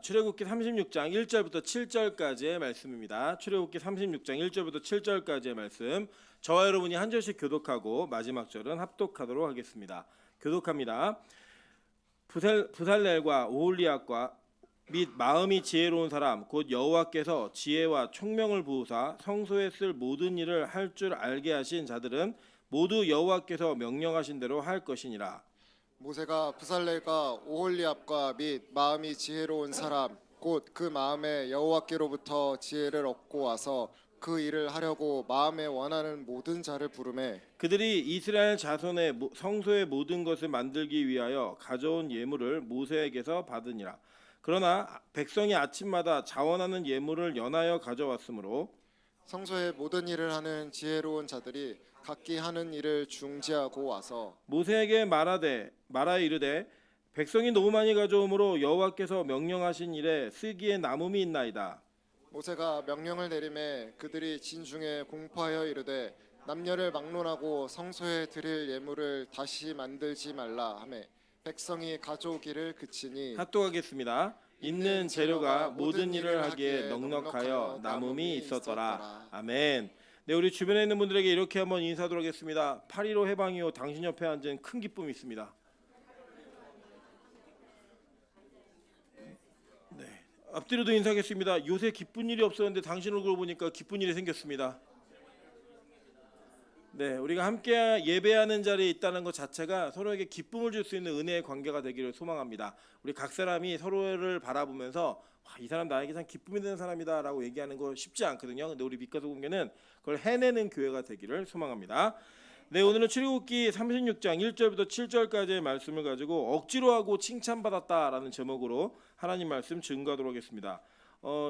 출애굽기 36장 1절부터 7절까지의 말씀입니다. 출애굽기 36장 1절부터 7절까지의 말씀. 저와 여러분이 한 절씩 교독하고 마지막 절은 합독하도록 하겠습니다. 교독합니다. 부살렐과 오홀리압과 및 마음이 지혜로운 사람 곧 여호와께서 지혜와 총명을 부으사 성소에 쓸 모든 일을 할 줄 알게 하신 자들은 모두 여호와께서 명령하신 대로 할 것이니라. 모세가 부살렐과 오홀리압과 및 마음이 지혜로운 사람 곧 그 마음에 여호와께로부터 지혜를 얻고 와서 그 일을 하려고 마음에 원하는 모든 자를 부르매 그들이 이스라엘 자손의 성소의 모든 것을 만들기 위하여 가져온 예물을 모세에게서 받으니라. 그러나 백성이 아침마다 자원하는 예물을 연하여 가져왔으므로 성소의 모든 일을 하는 지혜로운 자들이 각기 하는 일을 중지하고 와서 모세에게 말하 이르되 백성이 너무 많이 가져오므로 여호와께서 명령하신 일에 쓰기에 남음이 있나이다. 모세가 명령을 내리매 그들이 진중에 공포하여 이르되 남녀를 막론하고 성소에 드릴 예물을 다시 만들지 말라 하매 백성이 가져오기를 그치니 합독하겠습니다. 있는 재료가 모든 일을 하기에 넉넉하여 남음이 있었더라. 아멘. 네, 우리 주변에 있는 분들에게 이렇게 한번 인사하도록 하겠습니다. 8.15 해방이요 당신 옆에 앉은 큰 기쁨이 있습니다. 네, 앞뒤로도 인사하겠습니다. 요새 기쁜 일이 없었는데 당신 얼굴 보니까 기쁜 일이 생겼습니다. 네, 우리가 함께 예배하는 자리에 있다는 것 자체가 서로에게 기쁨을 줄 수 있는 은혜의 관계가 되기를 소망합니다. 우리 각 사람이 서로를 바라보면서 와, 이 사람 나에게 참 기쁨이 되는 사람이다라고 얘기하는 거 쉽지 않거든요. 근데 우리 빛가서 공개는 그걸 해내는 교회가 되기를 소망합니다. 네, 오늘은 출애굽기 36장 1절부터 7절까지의 말씀을 가지고 억지로 하고 칭찬받았다라는 제목으로 하나님 말씀 증거하도록 하겠습니다.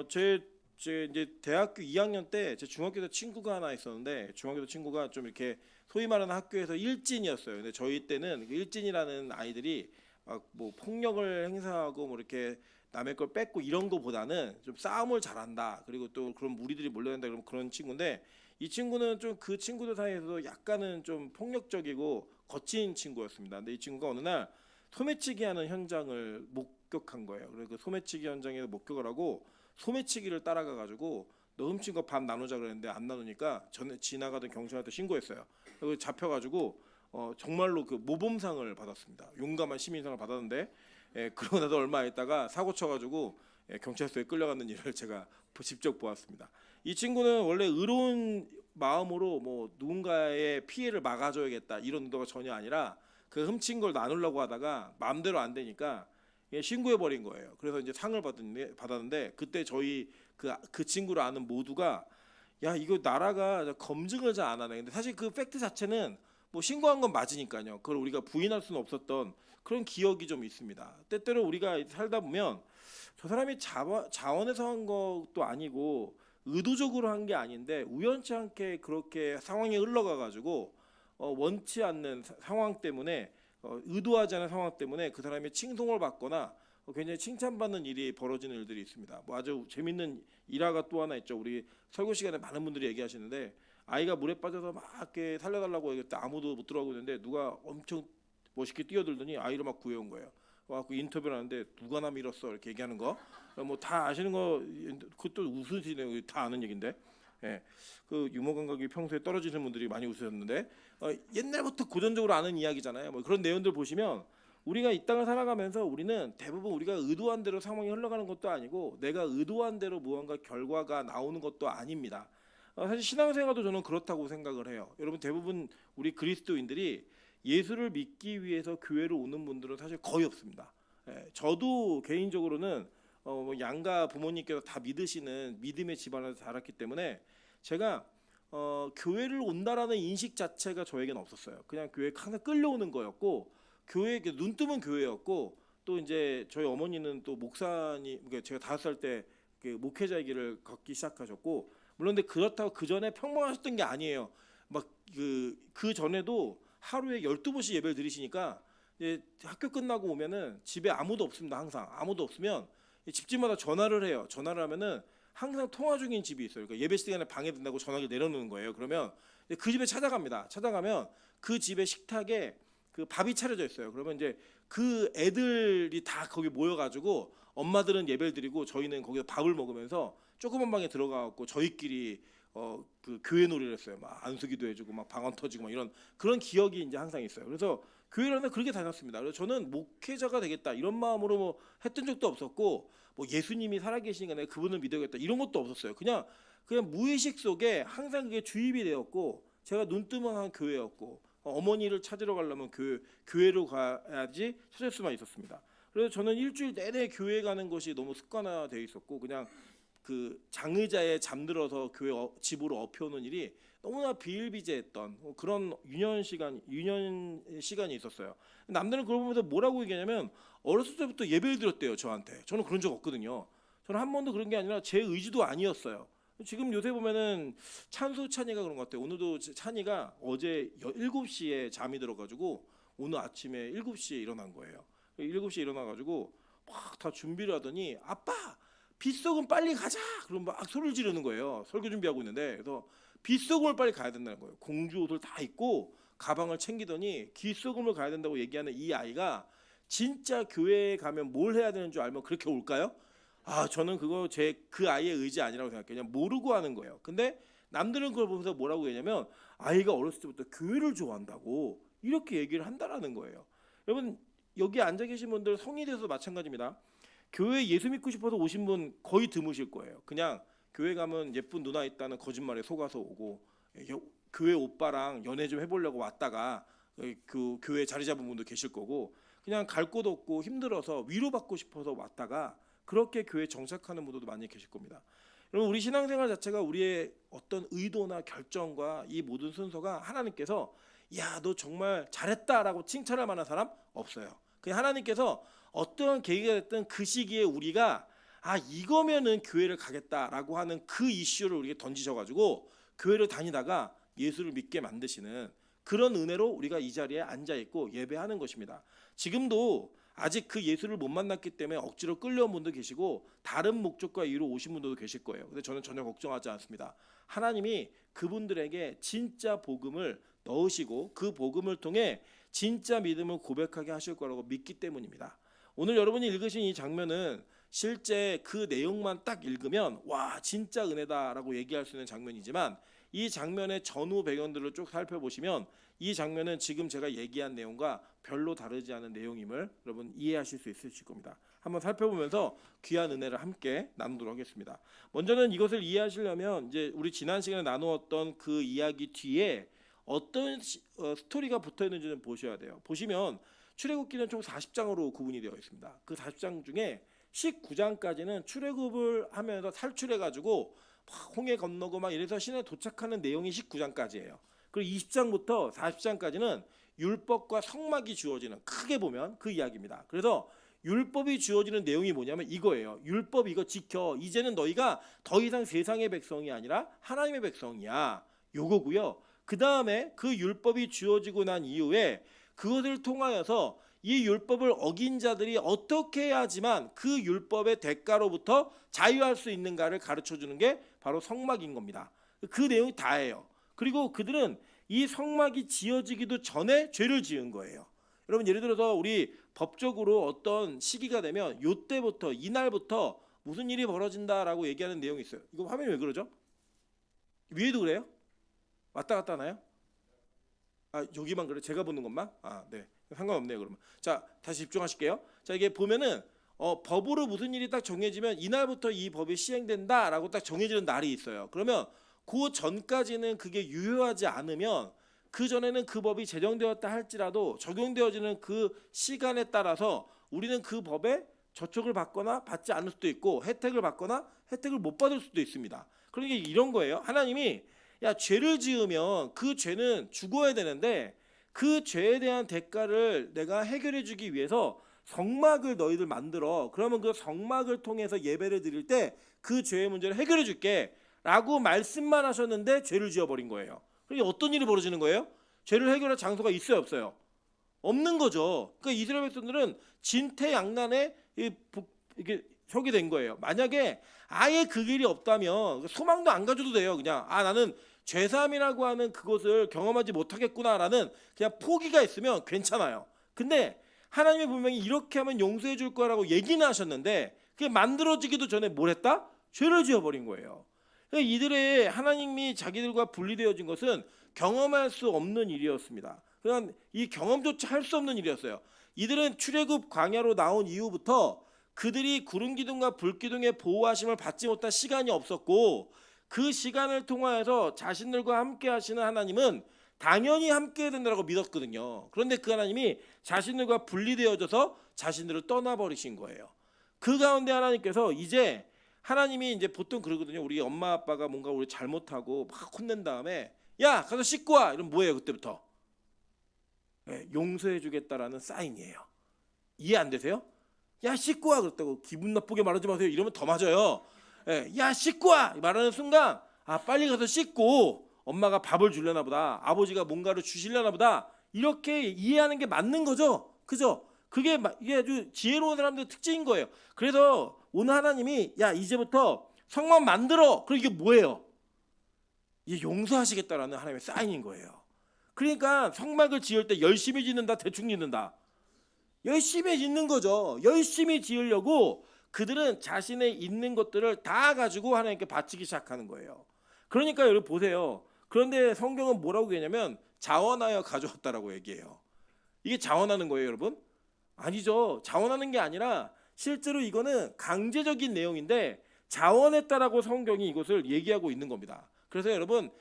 제 이제 대학교 2학년 때 제 중학교 때 친구가 하나 있었는데 중학교 때 친구가 좀 이렇게 소위 말하는 학교에서 일진이었어요. 근데 저희 때는 일진이라는 아이들이 막 뭐 폭력을 행사하고 뭐 이렇게 남의 걸 뺏고 이런 거보다는 좀 싸움을 잘한다. 그리고 또 그런 무리들이 몰려간다 그러면 그런 친구인데 이 친구는 좀 그 친구들 사이에서도 약간은 좀 폭력적이고 거친 친구였습니다. 근데 이 친구가 어느 날 소매치기 하는 현장을 목격한 거예요. 그래서 그 소매치기 현장에서 목격을 하고 소매치기를 따라가 가지고 너 훔친 거 밥 나누자 그랬는데 안 나누니까 전에 지나가던 경찰한테 신고했어요. 그리고 잡혀가지고 정말로 그 모범상을 받았습니다. 용감한 시민상을 받았는데 그러고 나서 얼마 있다가 사고 쳐가지고 경찰서에 끌려가는 일을 제가 직접 보았습니다. 이 친구는 원래 의로운 마음으로 뭐 누군가의 피해를 막아줘야겠다 이런 의도가 전혀 아니라 그 훔친 걸 나누려고 하다가 마음대로 안 되니까 신고해 버린 거예요. 그래서 이제 상을 받았는데 그때 저희 그 친구를 아는 모두가 야 이거 나라가 검증을 잘 안 하네. 근데 사실 그 팩트 자체는 뭐 신고한 건 맞으니까요. 그걸 우리가 부인할 수는 없었던 그런 기억이 좀 있습니다. 때때로 우리가 살다 보면 저 사람이 자원해서 한 것도 아니고 의도적으로 한 게 아닌데 우연치 않게 그렇게 상황이 흘러가 가지고 원치 않는 상황 때문에 의도하지 않은 상황 때문에 그 사람이 칭송을 받거나 굉장히 칭찬받는 일이 벌어지는 일들이 있습니다. 뭐 아주 재밌는 일화가 또 하나 있죠. 우리 설교 시간에 많은 분들이 얘기하시는데 아이가 물에 빠져서 막 이렇게 살려달라고 얘기했는데 아무도 못 들어가고 있는데 누가 엄청 멋있게 뛰어들더니 아이를 막 구해온 거예요. 와갖고 인터뷰를 하는데 누가 나 밀었어 이렇게 얘기하는 거 뭐 다 아시는 거 그것도 웃으시네요. 다 아는 얘긴데 그 유머 감각이 평소에 떨어지는 분들이 많이 웃으셨는데 옛날부터 고전적으로 아는 이야기잖아요. 뭐 그런 내용들 보시면 우리가 이 땅을 살아가면서 우리는 대부분 우리가 의도한 대로 상황이 흘러가는 것도 아니고 내가 의도한 대로 무언가 결과가 나오는 것도 아닙니다. 사실 신앙생활도 저는 그렇다고 생각을 해요. 여러분 대부분 우리 그리스도인들이 예수를 믿기 위해서 교회를 오는 분들은 사실 거의 없습니다. 저도 개인적으로는 양가 부모님께서 다 믿으시는 믿음의 집안에서 자랐기 때문에 제가 교회를 온다라는 인식 자체가 저에게는 없었어요. 그냥 교회에 항상 끌려오는 거였고 교회에 눈 뜨면 교회였고 또 이제 저희 어머니는 또 목사님 그러니까 제가 5살 때 목회자의 길을 걷기 시작하셨고 물론 근데 그렇다고 그 전에 평범하셨던 게 아니에요. 막 그 전에도 하루에 12번씩 예배를 드리시니까 이제 학교 끝나고 오면은 집에 아무도 없습니다. 항상 아무도 없으면 집집마다 전화를 해요. 전화를 하면은 항상 통화 중인 집이 있어요. 그러니까 예배 시간에 방해된다고 전화기를 내려놓는 거예요. 그러면 그 집에 찾아갑니다. 찾아가면 그 집의 식탁에 그 밥이 차려져 있어요. 그러면 이제 그 애들이 다 거기 모여가지고 엄마들은 예배를 드리고 저희는 거기서 밥을 먹으면서 조그만 방에 들어가갖고 저희끼리 그 교회 놀이를 했어요. 막 안수기도 해주고 막 방언 터지고 막 이런 그런 기억이 이제 항상 있어요. 그래서 교회라는 그렇게 다녔습니다. 그래서 저는 목회자가 되겠다 이런 마음으로 뭐 했던 적도 없었고 뭐 예수님이 살아계시니까 내가 그분을 믿어야겠다 이런 것도 없었어요. 그냥 무의식 속에 항상 그게 주입이 되었고 제가 눈 뜨면 한 교회였고 어머니를 찾으러 가려면 교회로 가야지 찾을 수만 있었습니다. 그래서 저는 일주일 내내 교회 가는 것이 너무 습관화되어 있었고 그냥 그 장의자에 잠들어서 교회 집으로 업혀오는 일이 너무나 비일비재했던 그런 유년 시간이 있었어요. 남들은 그걸 보면서 뭐라고 얘기하냐면 어렸을 때부터 예배를 드렸대요 저한테. 저는 그런 적 없거든요. 저는 한 번도 그런 게 아니라 제 의지도 아니었어요. 지금 요새 보면은 찬수 찬이가 그런 것 같아요. 오늘도 찬이가 어제 7시에 잠이 들어가지고 오늘 아침에 7시에 일어난 거예요. 7시에 일어나가지고 막 다 준비를 하더니 아빠 빗소금 빨리 가자. 그럼 막 소리를 지르는 거예요. 설교 준비하고 있는데 그래서 빗소금을 빨리 가야 된다는 거예요. 공주 옷을 다 입고 가방을 챙기더니 빗소금을 가야 된다고 얘기하는 이 아이가 진짜 교회에 가면 뭘 해야 되는 줄 알면 그렇게 올까요? 저는 그거 그 아이의 의지 아니라고 생각해요. 그냥 모르고 하는 거예요. 근데 남들은 그걸 보면서 뭐라고 얘기하냐면 아이가 어렸을 때부터 교회를 좋아한다고 이렇게 얘기를 한다라는 거예요. 여러분 여기 앉아 계신 분들 성인이 돼서 마찬가지입니다. 교회 예수 믿고 싶어서 오신 분 거의 드무실 거예요. 그냥 교회 가면 예쁜 누나 있다는 거짓말에 속아서 오고 교회 오빠랑 연애 좀 해보려고 왔다가 그 교회 자리 잡은 분도 계실 거고 그냥 갈 곳 없고 힘들어서 위로받고 싶어서 왔다가 그렇게 교회에 정착하는 분들도 많이 계실 겁니다. 여러분 우리 신앙생활 자체가 우리의 어떤 의도나 결정과 이 모든 순서가 하나님께서 야 너 정말 잘했다라고 칭찬할 만한 사람 없어요. 그냥 하나님께서 어떠한 계기가 됐든 그 시기에 우리가 이거면은 교회를 가겠다라고 하는 그 이슈를 우리에게 던지셔가지고 교회를 다니다가 예수를 믿게 만드시는 그런 은혜로 우리가 이 자리에 앉아 있고 예배하는 것입니다. 지금도 아직 그 예수를 못 만났기 때문에 억지로 끌려온 분도 계시고 다른 목적과 이유로 오신 분들도 계실 거예요. 근데 저는 전혀 걱정하지 않습니다. 하나님이 그분들에게 진짜 복음을 넣으시고 그 복음을 통해 진짜 믿음을 고백하게 하실 거라고 믿기 때문입니다. 오늘 여러분이 읽으신 이 장면은 실제 그 내용만 딱 읽으면 와 진짜 은혜다라고 얘기할 수 있는 장면이지만 이 장면의 전후 배경들을 쭉 살펴보시면 이 장면은 지금 제가 얘기한 내용과 별로 다르지 않은 내용임을 여러분 이해하실 수 있으실 겁니다. 한번 살펴보면서 귀한 은혜를 함께 나누도록 하겠습니다. 먼저는 이것을 이해하시려면 이제 우리 지난 시간에 나누었던 그 이야기 뒤에 어떤 스토리가 붙어 있는지는 보셔야 돼요. 보시면 출애굽기는 총 40장으로 구분이 되어 있습니다. 그 40장 중에 19장까지는 출애굽을 하면서 탈출해 가지고 홍해 건너고 막 이래서 시내에 도착하는 내용이 19장까지예요. 그리고 20장부터 40장까지는 율법과 성막이 주어지는 크게 보면 그 이야기입니다. 그래서 율법이 주어지는 내용이 뭐냐면 이거예요. 율법 이거 지켜. 이제는 너희가 더 이상 세상의 백성이 아니라 하나님의 백성이야. 요거고요. 그 다음에 그 율법이 주어지고 난 이후에 그것을 통하여서 이 율법을 어긴 자들이 어떻게 해야지만 그 율법의 대가로부터 자유할 수 있는가를 가르쳐주는 게 바로 성막인 겁니다. 그 내용이 다예요. 그리고 그들은 이 성막이 지어지기도 전에 죄를 지은 거예요. 여러분 예를 들어서 우리 법적으로 어떤 시기가 되면 요때부터 이날부터 무슨 일이 벌어진다라고 얘기하는 내용이 있어요. 이거 화면이 왜 그러죠? 위에도 그래요? 왔다 갔다 하나요? 여기만 그래? 제가 보는 것만? 네. 상관없네요. 그러면 자 다시 집중하실게요. 자 이게 보면은 법으로 무슨 일이 딱 정해지면 이날부터 이 법이 시행된다라고 딱 정해지는 날이 있어요. 그러면 그 전까지는 그게 유효하지 않으면 그 전에는 그 법이 제정되었다 할지라도 적용되어지는 그 시간에 따라서 우리는 그 법에 저촉을 받거나 받지 않을 수도 있고 혜택을 받거나 혜택을 못 받을 수도 있습니다. 그러니까 이런 거예요. 하나님이 죄를 지으면 그 죄는 죽어야 되는데 그 죄에 대한 대가를 내가 해결해 주기 위해서 성막을 너희들 만들어. 그러면 그 성막을 통해서 예배를 드릴 때 그 죄의 문제를 해결해 줄게 라고 말씀만 하셨는데 죄를 지어버린 거예요. 그러니까 어떤 일이 벌어지는 거예요? 죄를 해결할 장소가 있어요 없어요? 없는 거죠. 그러니까 이스라엘 백성들은 진퇴양난에 이게 서게 된 거예요. 만약에 아예 그 길이 없다면 소망도 안 가져도 돼요. 그냥 나는 죄사함이라고 하는 그것을 경험하지 못하겠구나라는 그냥 포기가 있으면 괜찮아요. 근데 하나님이 분명히 이렇게 하면 용서해 줄 거라고 얘기는 하셨는데 그게 만들어지기도 전에 뭘 했다? 죄를 지어버린 거예요. 그러니까 이들의 하나님이 자기들과 분리되어진 것은 경험할 수 없는 일이었습니다. 그냥 이 경험조차 할 수 없는 일이었어요. 이들은 출애굽 광야로 나온 이후부터 그들이 구름 기둥과 불 기둥의 보호하심을 받지 못한 시간이 없었고, 그 시간을 통하여서 자신들과 함께 하시는 하나님은 당연히 함께 해야 된다고 믿었거든요. 그런데 그 하나님이 자신들과 분리되어져서 자신들을 떠나버리신 거예요. 그 가운데 하나님께서 이제 하나님이 이제 보통 그러거든요. 우리 엄마 아빠가 뭔가 우리 잘못하고 막 혼낸 다음에 야 가서 씻고 와 이러면 뭐예요? 그때부터 용서해 주겠다라는 사인이에요. 이해 안 되세요? 야 씻고 와 그랬다고 기분 나쁘게 말하지 마세요. 이러면 더 맞아요. 야 씻고 와 말하는 순간 아 빨리 가서 씻고 엄마가 밥을 주려나 보다, 아버지가 뭔가를 주시려나 보다, 이렇게 이해하는 게 맞는 거죠. 그죠? 이게 아주 지혜로운 사람들의 특징인 거예요. 그래서 오늘 하나님이 야 이제부터 성막 만들어. 그럼 이게 뭐예요? 이게 용서하시겠다라는 하나님의 사인인 거예요. 그러니까 성막을 지을 때 열심히 짓는다, 대충 짓는다? 열심히 짓는 거죠. 열심히 지으려고 그들은 자신의 있는 것들을 다 가지고 하나님께 바치기 시작하는 거예요. 그러니까 여러분 보세요. 그런데 성경은 뭐라고 얘기하냐면 자원하여 가져왔다라고 얘기해요. 이게 자원하는 거예요, 여러분? 아니죠. 자원하는 게 아니라 실제로 이거는 강제적인 내용인데 자원했다라고 성경이 이것을 얘기하고 있는 겁니다. 그래서 여러분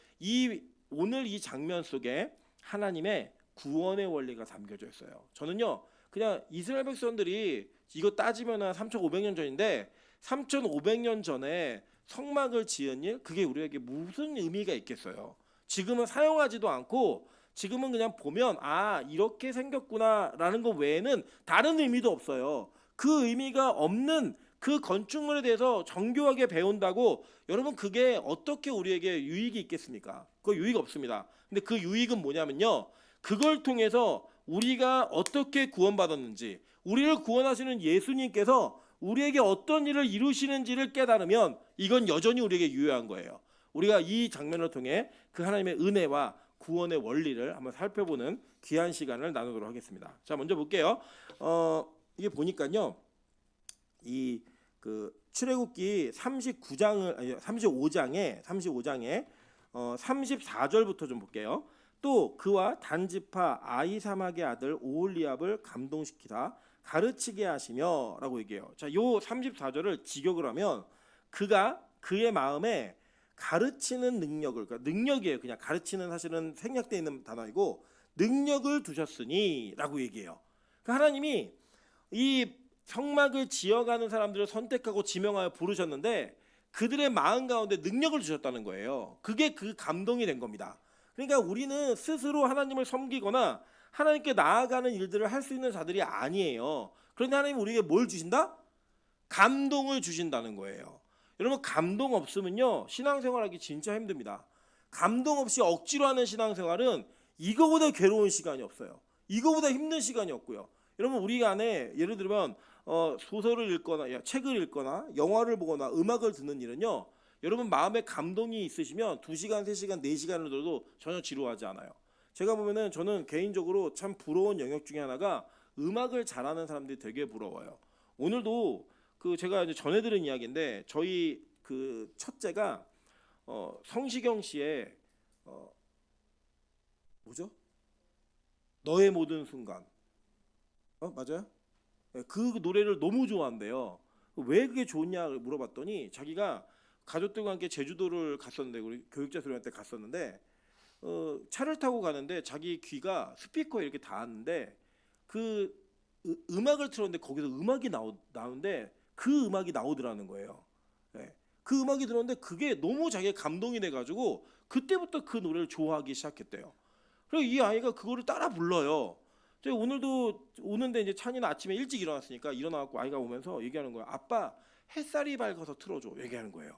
오늘 이 장면 속에 하나님의 구원의 원리가 담겨져 있어요. 저는요 그냥 이스라엘 백성들이 이거 따지면 한 3,500년 전인데 3,500년 전에 성막을 지은 일, 그게 우리에게 무슨 의미가 있겠어요? 지금은 사용하지도 않고 지금은 그냥 보면 아 이렇게 생겼구나라는 것 외에는 다른 의미도 없어요. 그 의미가 없는 그 건축물에 대해서 정교하게 배운다고 여러분 그게 어떻게 우리에게 유익이 있겠습니까? 그 유익 없습니다. 근데 그 유익은 뭐냐면요, 그걸 통해서 우리가 어떻게 구원받았는지, 우리를 구원하시는 예수님께서 우리에게 어떤 일을 이루시는지를 깨달으면 이건 여전히 우리에게 유효한 거예요. 우리가 이 장면을 통해 그 하나님의 은혜와 구원의 원리를 한번 살펴보는 귀한 시간을 나누도록 하겠습니다. 자, 먼저 볼게요. 이게 보니까요, 이 그 출애굽기 35장에 34절부터 좀 볼게요. 또 그와 단지파 아히사막의 아들 오홀리압을 감동시키다 가르치게 하시며라고 얘기해요. 자, 요 34절을 직역을 하면 그가 그의 마음에 가르치는 능력을, 그러니까 능력이에요. 그냥 가르치는 사실은 생략되어 있는 단어이고 능력을 두셨으니라고 얘기해요. 그러니까 하나님이 이 성막을 지어가는 사람들을 선택하고 지명하여 부르셨는데 그들의 마음 가운데 능력을 주셨다는 거예요. 그게 그 감동이 된 겁니다. 그러니까 우리는 스스로 하나님을 섬기거나 하나님께 나아가는 일들을 할 수 있는 자들이 아니에요. 그런데 하나님이 우리에게 뭘 주신다? 감동을 주신다는 거예요. 여러분 감동 없으면요 신앙생활하기 진짜 힘듭니다. 감동 없이 억지로 하는 신앙생활은 이거보다 괴로운 시간이 없어요. 이거보다 힘든 시간이 없고요. 여러분 우리 안에 예를 들면 소설을 읽거나 책을 읽거나 영화를 보거나 음악을 듣는 일은요, 여러분 마음에 감동이 있으시면 2시간, 3시간, 4시간을 들어도 전혀 지루하지 않아요. 제가 보면은 저는 개인적으로 참 부러운 영역 중에 하나가 음악을 잘하는 사람들이 되게 부러워요. 오늘도 그 제가 이제 전해 들은 이야기인데 저희 그 첫째가 성시경 씨의 뭐죠? 너의 모든 순간. 맞아요? 그 노래를 너무 좋아한대요. 왜 그게 좋냐 물어봤더니 자기가 가족들과 함께 제주도를 갔었는데 우리 교육자 수련회 때 갔었는데 차를 타고 가는데 자기 귀가 스피커에 이렇게 닿았는데 그 음악을 틀었는데 거기서 음악이 나오는데 그 음악이 나오더라는 거예요. 네. 그 음악이 들었는데 그게 너무 자기가 감동이 돼가지고 그때부터 그 노래를 좋아하기 시작했대요. 그리고 이 아이가 그거를 따라 불러요. 제가 오늘도 오는데 이제 찬이는 아침에 일찍 일어났으니까 일어나갖고 아이가 오면서 얘기하는 거예요. 아빠 햇살이 밝아서 틀어줘 얘기하는 거예요.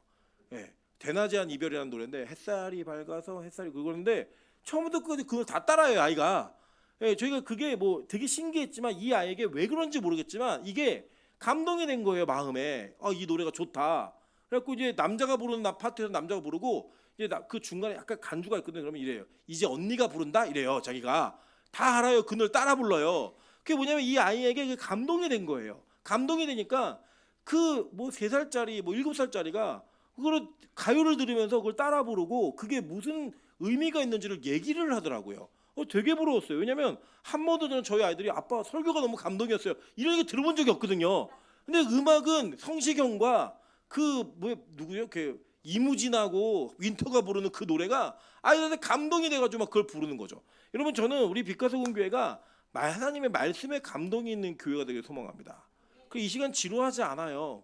예, 대낮에한 이별이라는 노래인데 햇살이 밝아서 햇살이 그거는데 처음부터 끝까지 그걸 다 따라해요 아이가. 예, 저희가 그게 뭐 되게 신기했지만 이 아이에게 왜 그런지 모르겠지만 이게 감동이 된 거예요 마음에. 이 노래가 좋다. 그래갖고 이제 남자가 부르는 파트에서 남자가 부르고 이제 그 중간에 약간 간주가 있거든요. 그러면 이래요. 이제 언니가 부른다 이래요. 자기가 다 알아요. 그 노래 따라 불러요. 그게 뭐냐면 이 아이에게 그 감동이 된 거예요. 감동이 되니까 그 뭐 3살짜리 뭐 7살짜리가 그걸 가요를 들으면서 그걸 따라 부르고 그게 무슨 의미가 있는지를 얘기를 하더라고요. 되게 부러웠어요. 왜냐면 한 번도 저는 저희 아이들이 아빠 설교가 너무 감동이었어요, 이런 얘기 들어본 적이 없거든요. 근데 음악은 성시경과 그 뭐 누구요? 그 이무진하고 윈터가 부르는 그 노래가 아이들한테 감동이 돼가지고 막 그걸 부르는 거죠. 여러분, 저는 우리 빛가서군 교회가 하나님의 말씀에 감동이 있는 교회가 되길 소망합니다. 그 이 시간 지루하지 않아요.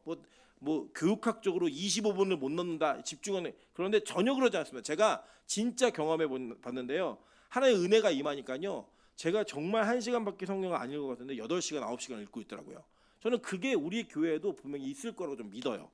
뭐 교육학적으로 25분을 못 넣는다, 집중하는, 그런데 전혀 그러지 않습니다. 제가 진짜 경험해 봤는데요. 하나의 은혜가 임하니까요. 제가 정말 1시간밖에 성경을 안 읽은 것 같은데 8시간, 9시간 읽고 있더라고요. 저는 그게 우리 교회에도 분명히 있을 거라고 좀 믿어요.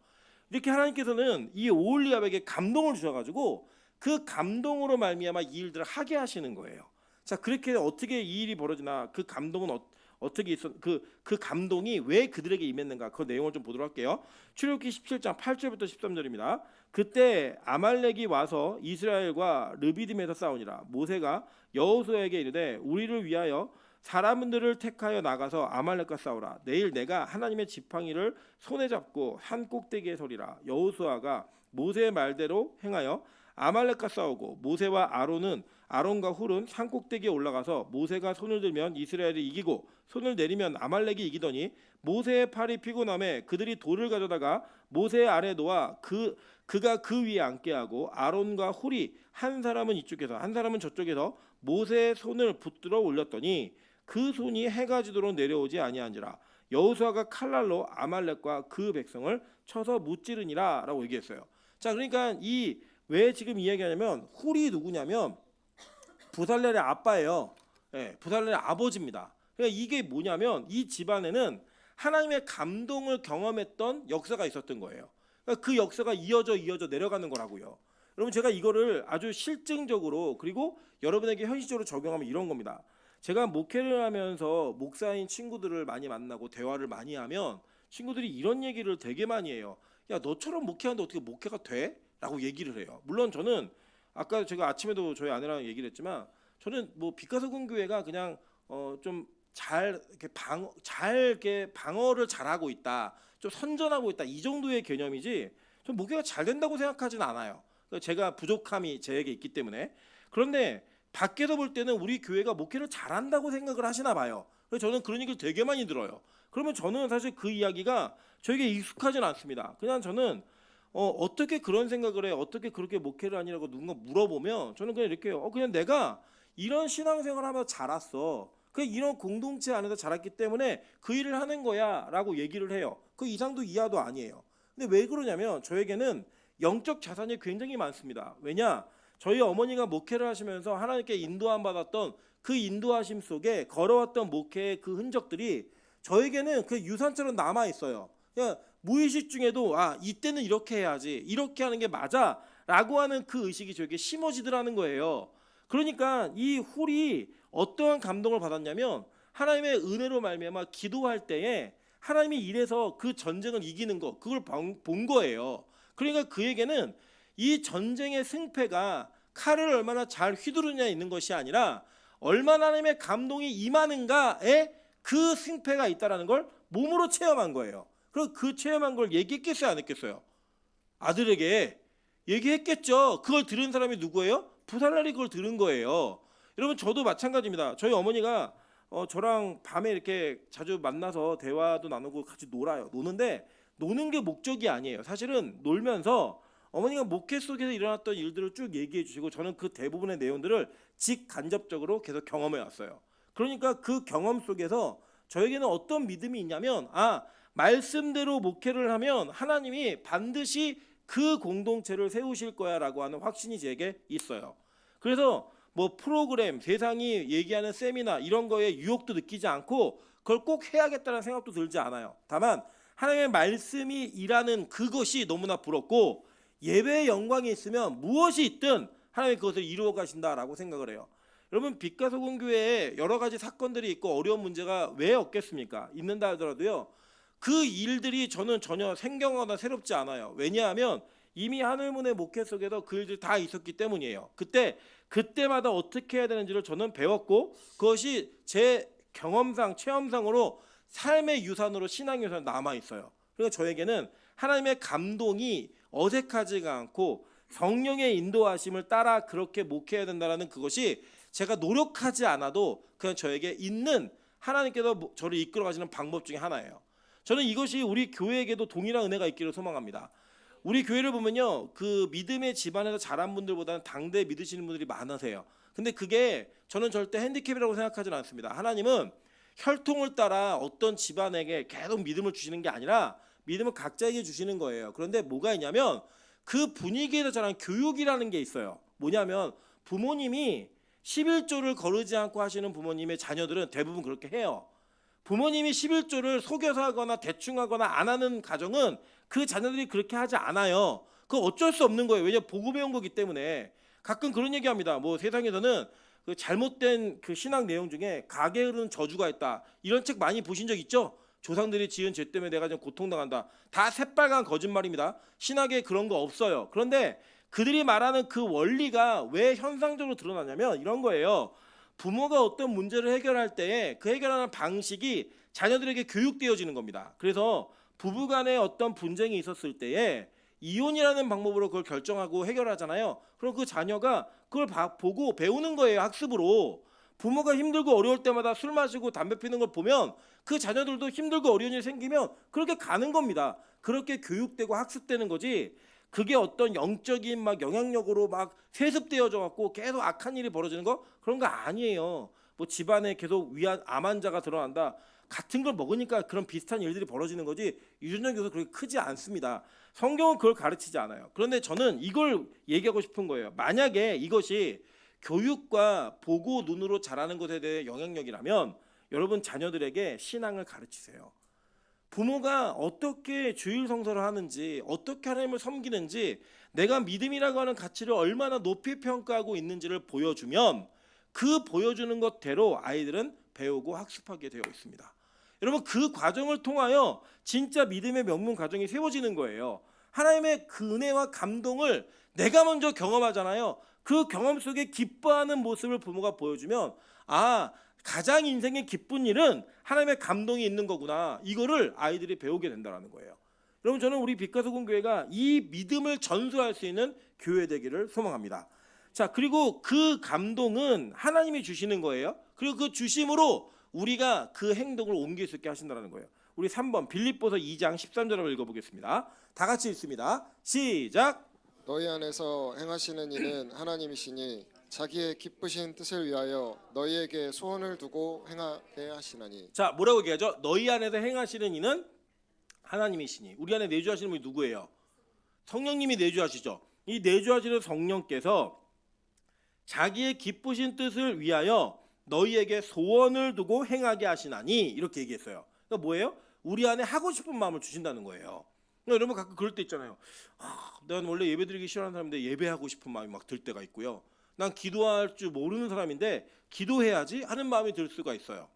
이렇게 하나님께서는 이 오홀리압에게 감동을 주셔가지고 그 감동으로 말미암아 이 일들을 하게 하시는 거예요. 자, 그렇게 어떻게 이 일이 벌어지나, 그 감동은 어떻게 있었, 그 감동이 왜 그들에게 임했는가, 그 내용을 좀 보도록 할게요. 출애굽기 17장 8절부터 13절입니다. 그때 아말렉이 와서 이스라엘과 르비딤에서 싸우니라. 모세가 여호수아에게 이르되 우리를 위하여 사람들을 택하여 나가서 아말렉과 싸우라. 내일 내가 하나님의 지팡이를 손에 잡고 산 꼭대기에 서리라. 여호수아가 모세의 말대로 행하여 아말렉과 싸우고 모세와 아론과 훌은 산 꼭대기에 올라가서 모세가 손을 들면 이스라엘이 이기고 손을 내리면 아말렉이 이기더니 모세의 팔이 피곤함에 그들이 돌을 가져다가 모세 아래 놓아 그가 그 위에 앉게 하고 아론과 훌이 한 사람은 이쪽에서 한 사람은 저쪽에서 모세의 손을 붙들어 올렸더니 그 손이 해가 지도록 내려오지 아니한지라. 여호수아가 칼날로 아말렉과 그 백성을 쳐서 무찌르니라라고 얘기했어요. 자, 그러니까 왜 지금 이야기하냐면 훌이 누구냐면 부살렐의 아빠예요. 부살렐의 아버지입니다. 그러니까 이게 뭐냐면 이 집안에는 하나님의 감동을 경험했던 역사가 있었던 거예요. 그러니까 그 역사가 이어져 내려가는 거라고요. 여러분, 제가 이거를 아주 실증적으로 그리고 여러분에게 현실적으로 적용하면 이런 겁니다. 제가 목회를 하면서 목사인 친구들을 많이 만나고 대화를 많이 하면 친구들이 이런 얘기를 되게 많이 해요. 야, 너처럼 목회하는데 어떻게 목회가 돼? 라고 얘기를 해요. 물론 저는 아까 제가 아침에도 저희 아내랑 얘기를 했지만 저는 뭐 빛가서군 교회가 그냥 좀 잘 이렇게 방어를 잘하고 있다, 좀 선전하고 있다, 이 정도의 개념이지 좀 목회가 잘 된다고 생각하지는 않아요. 제가 부족함이 제게 있기 때문에. 그런데 밖에서 볼 때는 우리 교회가 목회를 잘한다고 생각을 하시나 봐요. 그래서 저는 그런 얘기를 되게 많이 들어요. 그러면 저는 사실 그 이야기가 저에게 익숙하진 않습니다. 그냥 저는 어떻게 그런 생각을 해? 어떻게 그렇게 목회를 하냐고 누군가 물어보면 저는 그냥 이렇게 해요. 그냥 내가 이런 신앙생활을 하면서 자랐어. 그냥 이런 공동체 안에서 자랐기 때문에 그 일을 하는 거야 라고 얘기를 해요. 그 이상도 이하도 아니에요. 근데 왜 그러냐면 저에게는 영적 자산이 굉장히 많습니다. 왜냐? 저희 어머니가 목회를 하시면서 하나님께 인도함 받았던 그 인도하심 속에 걸어왔던 목회의 그 흔적들이 저에게는 그 유산처럼 남아 있어요. 그냥 무의식 중에도 이때는 이렇게 해야지, 이렇게 하는 게 맞아 라고 하는 그 의식이 저에게 심어지더라는 거예요. 그러니까 이 훌이 어떠한 감동을 받았냐면 하나님의 은혜로 말미암아 기도할 때에 하나님이 이래서 그 전쟁을 이기는 거, 그걸 본 거예요. 그러니까 그에게는 이 전쟁의 승패가 칼을 얼마나 잘 휘두르냐에 있는 것이 아니라 얼마나 하나님의 감동이 임하는가에 그 승패가 있다라는 걸 몸으로 체험한 거예요. 그리고 그 체험한 걸 얘기했겠어요, 안 했겠어요? 아들에게 얘기했겠죠. 그걸 들은 사람이 누구예요? 부살렐이 그걸 들은 거예요. 여러분, 저도 마찬가지입니다. 저희 어머니가 저랑 밤에 이렇게 자주 만나서 대화도 나누고 같이 노는데 노는 게 목적이 아니에요. 사실은 놀면서 어머니가 목회 속에서 일어났던 일들을 쭉 얘기해 주시고 저는 그 대부분의 내용들을 직간접적으로 계속 경험해 왔어요. 그러니까 그 경험 속에서 저에게는 어떤 믿음이 있냐면 말씀대로 목회를 하면 하나님이 반드시 그 공동체를 세우실 거야라고 하는 확신이 제게 있어요. 그래서 뭐 프로그램, 세상이 얘기하는 세미나 이런 거에 유혹도 느끼지 않고 그걸 꼭 해야겠다는 생각도 들지 않아요. 다만 하나님의 말씀이 일하는 그것이 너무나 부럽고 예배의 영광이 있으면 무엇이 있든 하나님이 그것을 이루어 가신다라고 생각을 해요. 여러분, 빛가서군 교회에 여러 가지 사건들이 있고 어려운 문제가 왜 없겠습니까? 있는다 하더라도요, 그 일들이 저는 전혀 생경하거나 새롭지 않아요. 왜냐하면 이미 하늘문의 목회 속에서 그 일들이 다 있었기 때문이에요. 그때마다 어떻게 해야 되는지를 저는 배웠고 그것이 제 경험상, 체험상으로 삶의 유산으로, 신앙 유산으로 남아 있어요. 그러니까 저에게는 하나님의 감동이 어색하지가 않고 성령의 인도하심을 따라 그렇게 목회해야 된다는 그것이 제가 노력하지 않아도 그냥 저에게 있는 하나님께서 저를 이끌어가시는 방법 중에 하나예요. 저는 이것이 우리 교회에게도 동일한 은혜가 있기를 소망합니다. 우리 교회를 보면요, 그 믿음의 집안에서 자란 분들보다는 당대에 믿으시는 분들이 많으세요. 근데 그게 저는 절대 핸디캡이라고 생각하지는 않습니다. 하나님은 혈통을 따라 어떤 집안에게 계속 믿음을 주시는 게 아니라 믿음을 각자에게 주시는 거예요. 그런데 뭐가 있냐면 그 분위기에서 자란 교육이라는 게 있어요. 뭐냐면 부모님이 11조를 거르지 않고 하시는 부모님의 자녀들은 대부분 그렇게 해요. 부모님이 11조를 속여서 하거나 대충 하거나 안 하는 가정은 그 자녀들이 그렇게 하지 않아요. 그거 어쩔 수 없는 거예요. 왜냐하면 보고 배운 거기 때문에. 가끔 그런 얘기합니다. 뭐 세상에서는 그 잘못된 그 신앙 내용 중에 가게 흐르는 저주가 있다. 이런 책 많이 보신 적 있죠? 조상들이 지은 죄 때문에 내가 좀 고통당한다. 다 새빨간 거짓말입니다. 신학에 그런 거 없어요. 그런데 그들이 말하는 그 원리가 왜 현상적으로 드러나냐면 이런 거예요. 부모가 어떤 문제를 해결할 때에 그 해결하는 방식이 자녀들에게 교육되어지는 겁니다. 그래서 부부간에 어떤 분쟁이 있었을 때에 이혼이라는 방법으로 그걸 결정하고 해결하잖아요. 그럼 그 자녀가 그걸 보고 배우는 거예요. 학습으로. 부모가 힘들고 어려울 때마다 술 마시고 담배 피는 걸 보면 그 자녀들도 힘들고 어려운 일이 생기면 그렇게 가는 겁니다. 그렇게 교육되고 학습되는 거지. 그게 어떤 영적인 막 영향력으로 막 세습되어져 갖고 계속 악한 일이 벌어지는 거 그런 거 아니에요. 뭐 집안에 계속 암 환자가 드러난다. 같은 걸 먹으니까 그런 비슷한 일들이 벌어지는 거지 유전적으로 그렇게 크지 않습니다. 성경은 그걸 가르치지 않아요. 그런데 저는 이걸 얘기하고 싶은 거예요. 만약에 이것이 교육과 보고 눈으로 자라는 것에 대해 영향력이라면 여러분 자녀들에게 신앙을 가르치세요. 부모가 어떻게 주일 성서를 하는지 어떻게 하나님을 섬기는지 내가 믿음이라고 하는 가치를 얼마나 높이 평가하고 있는지를 보여주면 그 보여주는 것대로 아이들은 배우고 학습하게 되어 있습니다. 여러분 그 과정을 통하여 진짜 믿음의 명문 가정이 세워지는 거예요. 하나님의 그 은혜와 감동을 내가 먼저 경험하잖아요. 그 경험 속에 기뻐하는 모습을 부모가 보여주면 아 가장 인생의 기쁜 일은 하나님의 감동이 있는 거구나. 이거를 아이들이 배우게 된다는 거예요. 여러분 저는 우리 빛가소금교회가 이 믿음을 전수할 수 있는 교회 되기를 소망합니다. 자 그리고 그 감동은 하나님이 주시는 거예요. 그리고 그 주심으로 우리가 그 행동을 옮길 수 있게 하신다는 거예요. 우리 3번 빌립보서 2장 13절을 읽어보겠습니다. 다 같이 읽습니다. 시작. 너희 안에서 행하시는 이는 하나님이시니 자기의 기쁘신 뜻을 위하여 너희에게 소원을 두고 행하게 하시나니. 자 뭐라고 얘기하죠? 너희 안에서 행하시는 이는 하나님이시니. 우리 안에 내주하시는 분이 누구예요? 성령님이 내주하시죠. 이 내주하시는 성령께서 자기의 기쁘신 뜻을 위하여 너희에게 소원을 두고 행하게 하시나니 이렇게 얘기했어요. 그러니까 뭐예요? 우리 안에 하고 싶은 마음을 주신다는 거예요. 그러니까 여러분 가끔 그럴 때 있잖아요. 난 원래 예배드리기 싫어하는 사람인데 예배하고 싶은 마음이 막 들 때가 있고요. 난 기도할 줄 모르는 사람인데 기도해야지 하는 마음이 들 수가 있어요.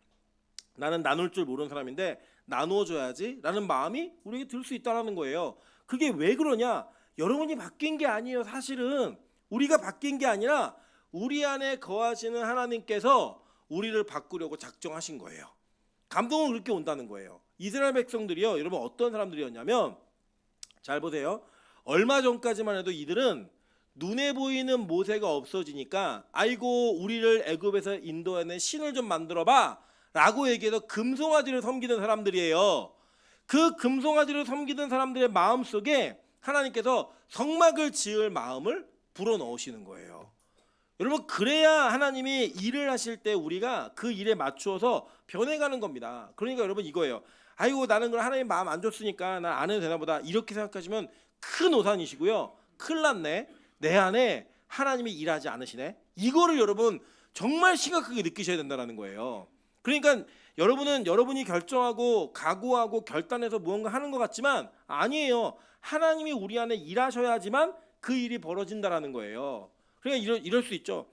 나는 나눌 줄 모르는 사람인데 나누어줘야지 라는 마음이 우리에게 들 수 있다는 거예요. 그게 왜 그러냐? 여러분이 바뀐 게 아니에요. 사실은 우리가 바뀐 게 아니라 우리 안에 거하시는 하나님께서 우리를 바꾸려고 작정하신 거예요. 감동은 그렇게 온다는 거예요. 이스라엘 백성들이요. 여러분 어떤 사람들이었냐면 잘 보세요. 얼마 전까지만 해도 이들은 눈에 보이는 모세가 없어지니까 아이고 우리를 애굽에서 인도해낸 신을 좀 만들어봐 라고 얘기해서 금송아지를 섬기는 사람들이에요. 그 금송아지를 섬기는 사람들의 마음속에 하나님께서 성막을 지을 마음을 불어넣으시는 거예요. 여러분 그래야 하나님이 일을 하실 때 우리가 그 일에 맞추어서 변해가는 겁니다. 그러니까 여러분 이거예요. 아이고 나는 그럼 하나님 마음 안 줬으니까 난 안 해도 되나 보다 이렇게 생각하시면 큰 오산이시고요. 큰일 났네. 내 안에 하나님이 일하지 않으시네. 이거를 여러분 정말 심각하게 느끼셔야 된다는 거예요. 그러니까 여러분은 여러분이 결정하고 각오하고 결단해서 무언가 하는 것 같지만 아니에요. 하나님이 우리 안에 일하셔야지만 그 일이 벌어진다라는 거예요. 그러니까 이럴 수 있죠.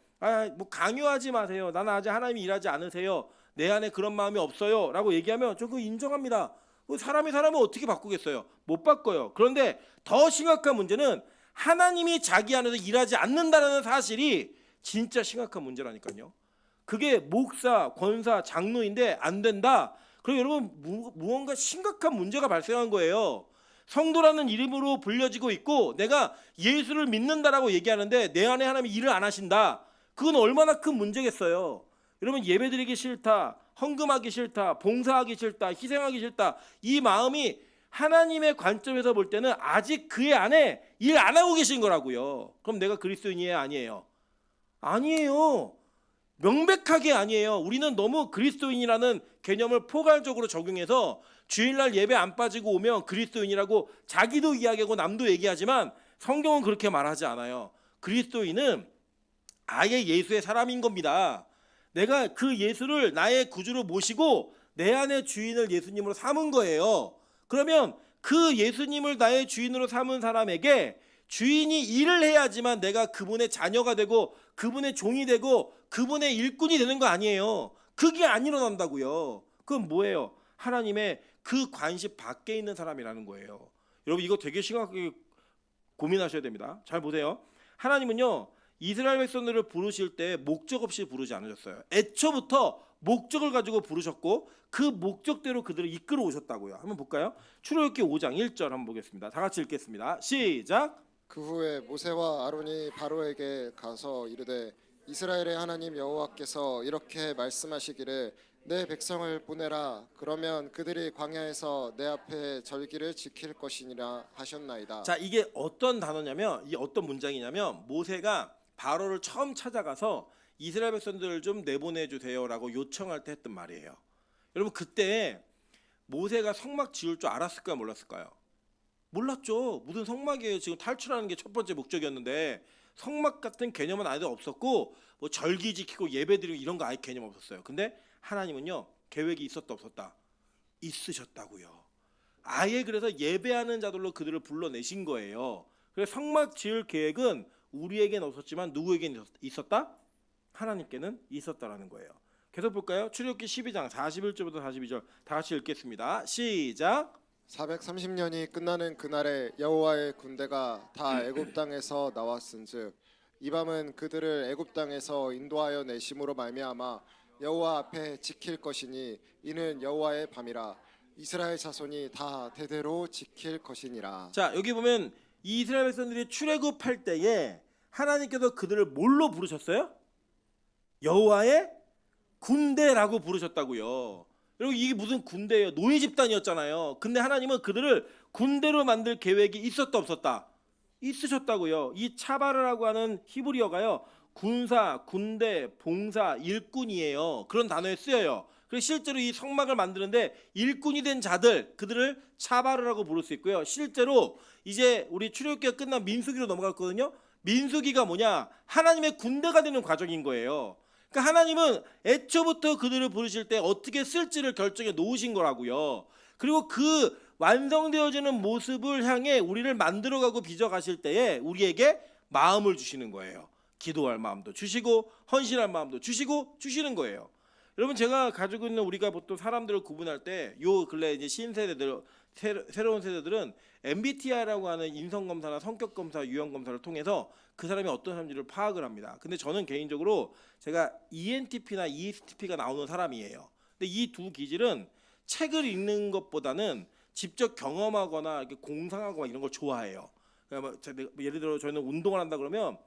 뭐 강요하지 마세요. 나는 아직 하나님이 일하지 않으세요. 내 안에 그런 마음이 없어요. 라고 얘기하면 저 그거 인정합니다. 사람이 사람을 어떻게 바꾸겠어요? 못 바꿔요. 그런데 더 심각한 문제는 하나님이 자기 안에서 일하지 않는다는 사실이 진짜 심각한 문제라니까요. 그게 목사, 권사, 장로인데 안 된다. 그럼 여러분 무언가 심각한 문제가 발생한 거예요. 성도라는 이름으로 불려지고 있고 내가 예수를 믿는다라고 얘기하는데 내 안에 하나님이 일을 안 하신다. 그건 얼마나 큰 문제겠어요. 여러분 예배드리기 싫다, 헌금하기 싫다, 봉사하기 싫다, 희생하기 싫다. 이 마음이 하나님의 관점에서 볼 때는 아직 그의 안에 일 안 하고 계신 거라고요. 그럼 내가 그리스도인이에요? 아니에요? 아니에요. 명백하게 아니에요. 우리는 너무 그리스도인이라는 개념을 포괄적으로 적용해서 주일날 예배 안 빠지고 오면 그리스도인이라고 자기도 이야기하고 남도 얘기하지만 성경은 그렇게 말하지 않아요. 그리스도인은 아예 예수의 사람인 겁니다. 내가 그 예수를 나의 구주로 모시고 내 안의 주인을 예수님으로 삼은 거예요. 그러면 그 예수님을 나의 주인으로 삼은 사람에게 주인이 일을 해야지만 내가 그분의 자녀가 되고 그분의 종이 되고 그분의 일꾼이 되는 거 아니에요. 그게 안 일어난다고요. 그건 뭐예요? 하나님의 그 관심 밖에 있는 사람이라는 거예요. 여러분 이거 되게 심각하게 고민하셔야 됩니다. 잘 보세요. 하나님은요 이스라엘 백성들을 부르실 때 목적 없이 부르지 않으셨어요. 애초부터 목적을 가지고 부르셨고 그 목적대로 그들을 이끌어 오셨다고요. 한번 볼까요? 출애굽기 5장 1절 한번 보겠습니다. 다 같이 읽겠습니다. 시작. 그 후에 모세와 아론이 바로에게 가서 이르되 이스라엘의 하나님 여호와께서 이렇게 말씀하시기를 내 백성을 보내라. 그러면 그들이 광야에서 내 앞에 절기를 지킬 것이니라 하셨나이다. 자, 이게 어떤 단어냐면 이 어떤 문장이냐면 모세가 바로를 처음 찾아가서 이스라엘 백성들을 좀 내보내 주세요라고 요청할 때 했던 말이에요. 여러분 그때 모세가 성막 지을 줄 알았을까요, 몰랐을까요? 몰랐죠. 무슨 성막이에요. 지금 탈출하는 게 첫 번째 목적이었는데 성막 같은 개념은 아예 없었고 뭐 절기 지키고 예배드리고 이런 거 아예 개념 없었어요. 근데 하나님은요 계획이 있었다 없었다? 있으셨다고요. 아예 그래서 예배하는 자들로 그들을 불러내신 거예요. 그래서 성막 지을 계획은 우리에겐 없었지만 누구에겐 있었다? 하나님께는 있었다라는 거예요. 계속 볼까요? 출애굽기 12장 41절부터 42절 다 같이 읽겠습니다. 시작. 430년이 끝나는 그날에 여호와의 군대가 다 애굽 땅에서 나왔은즉 이 밤은 그들을 애굽 땅에서 인도하여 내심으로 말미암아 여호와 앞에 지킬 것이니 이는 여호와의 밤이라 이스라엘 자손이 다 대대로 지킬 것이니라. 자, 여기 보면 이 이스라엘 백성들이 출애굽할 때에 하나님께서 그들을 뭘로 부르셨어요? 여호와의 군대라고 부르셨다고요. 여러분 이게 무슨 군대예요? 노예 집단이었잖아요. 근데 하나님은 그들을 군대로 만들 계획이 있었다 없었다? 있으셨다고요. 이 차바르라고 하는 히브리어가요. 군사, 군대, 봉사, 일꾼이에요. 그런 단어에 쓰여요. 그래서 실제로 이 성막을 만드는데 일꾼이 된 자들 그들을 차바르라고 부를 수 있고요. 실제로 이제 우리 출애굽기가 끝난 민수기로 넘어갔거든요. 민수기가 뭐냐? 하나님의 군대가 되는 과정인 거예요. 그러니까 하나님은 애초부터 그들을 부르실 때 어떻게 쓸지를 결정해 놓으신 거라고요. 그리고 그 완성되어지는 모습을 향해 우리를 만들어가고 빚어가실 때에 우리에게 마음을 주시는 거예요. 기도할 마음도 주시고 헌신할 마음도 주시고 주시는 거예요. 여러분 제가 가지고 있는 우리가 보통 사람들을 구분할 때 요 근래 이제 신세대들 새로운 세대들은 MBTI라고 하는 인성 검사나 성격 검사, 유형 검사를 통해서 그 사람이 어떤 사람인지를 파악을 합니다. 근데 저는 개인적으로 제가 ENTP나 ESTP가 나오는 사람이에요. 근데 이 두 기질은 책을 읽는 것보다는 직접 경험하거나 이렇게 공상하거나 이런 걸 좋아해요. 그러니까 예를 들어 저희는 운동을 한다 그러면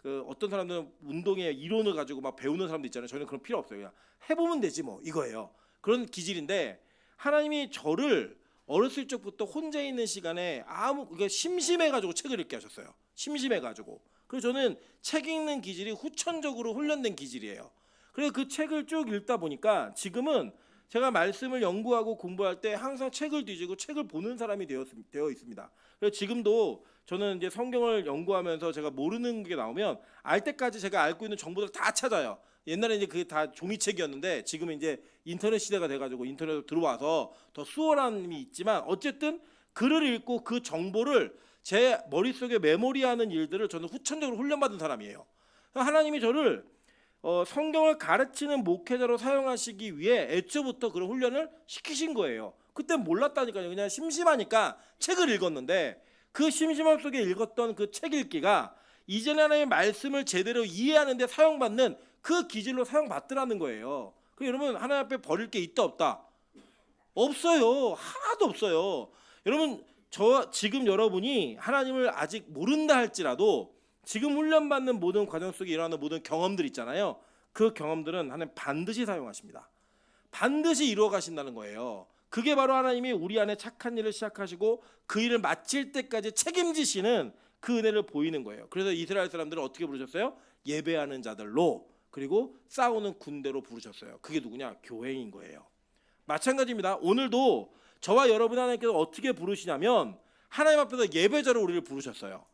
그 어떤 사람들은 운동의 이론을 가지고 막 배우는 사람도 있잖아요. 저는 그런 필요 없어요. 그냥 해보면 되지 뭐 이거예요. 그런 기질인데 하나님이 저를 어렸을 적부터 혼자 있는 시간에 그러니까 심심해가지고 책을 읽게 하셨어요. 심심해가지고. 그래서 저는 책 읽는 기질이 후천적으로 훈련된 기질이에요. 그래서 그 책을 쭉 읽다 보니까 지금은 제가 말씀을 연구하고 공부할 때 항상 책을 뒤지고 책을 보는 사람이 되어 있습니다. 그래서 지금도 저는 이제 성경을 연구하면서 제가 모르는 게 나오면 알 때까지 제가 알고 있는 정보들 다 찾아요. 옛날에 이제 그게 다 종이책이었는데 지금은 이제 인터넷 시대가 돼가지고 인터넷으로 들어와서 더 수월함이 있지만 어쨌든 글을 읽고 그 정보를 제 머릿속에 메모리하는 일들을 저는 후천적으로 훈련받은 사람이에요. 하나님이 저를 성경을 가르치는 목회자로 사용하시기 위해 애초부터 그런 훈련을 시키신 거예요. 그때 몰랐다니까요. 그냥 심심하니까 책을 읽었는데 그 심심함 속에 읽었던 그 책 읽기가 이전에 하나님의 말씀을 제대로 이해하는 데 사용받는 그 기질로 사용받더라는 거예요. 그 여러분 하나님 앞에 버릴 게 있다 없다? 없어요. 하나도 없어요. 여러분 지금 여러분이 하나님을 아직 모른다 할지라도 지금 훈련받는 모든 과정 속에 일어나는 모든 경험들 있잖아요. 그 경험들은 하나님 반드시 사용하십니다. 반드시 이루어 가신다는 거예요. 그게 바로 하나님이 우리 안에 착한 일을 시작하시고 그 일을 마칠 때까지 책임지시는 그 은혜를 보이는 거예요. 그래서 이스라엘 사람들은 어떻게 부르셨어요? 예배하는 자들로, 그리고 싸우는 군대로 부르셨어요. 그게 누구냐? 교회인 거예요. 마찬가지입니다. 오늘도 저와 여러분 하나님께서 어떻게 부르시냐면 하나님 앞에서 예배자로 우리를 부르셨어요.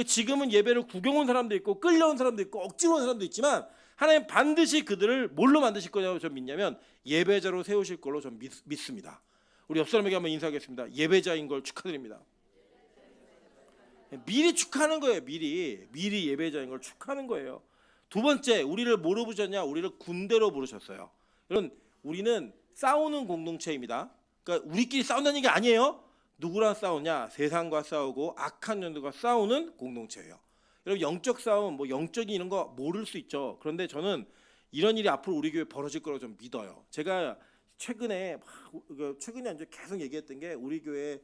지금은 예배를 구경 온 사람도 있고 끌려온 사람도 있고 억지로 온 사람도 있지만 하나님 반드시 그들을 뭘로 만드실 거냐고 저 믿냐면 예배자로 세우실 걸로 전 믿습니다. 우리 옆 사람에게 한번 인사하겠습니다. 예배자인 걸 축하드립니다. 미리 축하하는 거예요. 미리 예배자인 걸 축하하는 거예요. 두 번째, 우리를 뭐로 부르셨냐? 우리를 군대로 부르셨어요. 여러분, 우리는 싸우는 공동체입니다. 그러니까 우리끼리 싸운다는 게 아니에요. 누구랑 싸우냐? 세상과 싸우고 악한 년들과 싸우는 공동체예요. 여러분, 영적 싸움, 뭐 영적인 이런 거 모를 수 있죠. 그런데 저는 이런 일이 앞으로 우리 교회 벌어질 거라고 좀 믿어요. 제가 최근에 이제 계속 얘기했던 게 우리 교회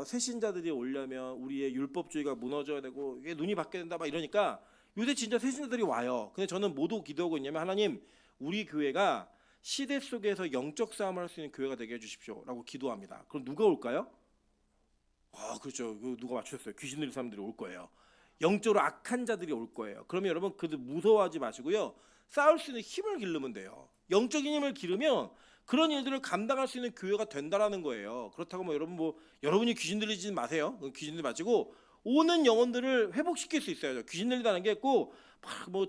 새신자들이 오려면 우리의 율법주의가 무너져야 되고 이게 눈이 바뀌어야 된다 막 이러니까 요새 진짜 새신자들이 와요. 근데 저는 모두 기도하고 있냐면 하나님, 우리 교회가 시대 속에서 영적 싸움을 할 수 있는 교회가 되게 해주십시오라고 기도합니다. 그럼 누가 올까요? 그렇죠. 누가 맞추셨어요? 귀신 들린 사람들이 올 거예요. 영적으로 악한 자들이 올 거예요. 그러면 여러분 그들 무서워하지 마시고요. 싸울 수 있는 힘을 기르면 돼요. 영적인 힘을 기르면 그런 일들을 감당할 수 있는 교회가 된다라는 거예요. 그렇다고 여러분이 귀신 들리지 마세요. 귀신 들리지 마시고 오는 영혼들을 회복시킬 수 있어요. 귀신 들리다는 게 꼭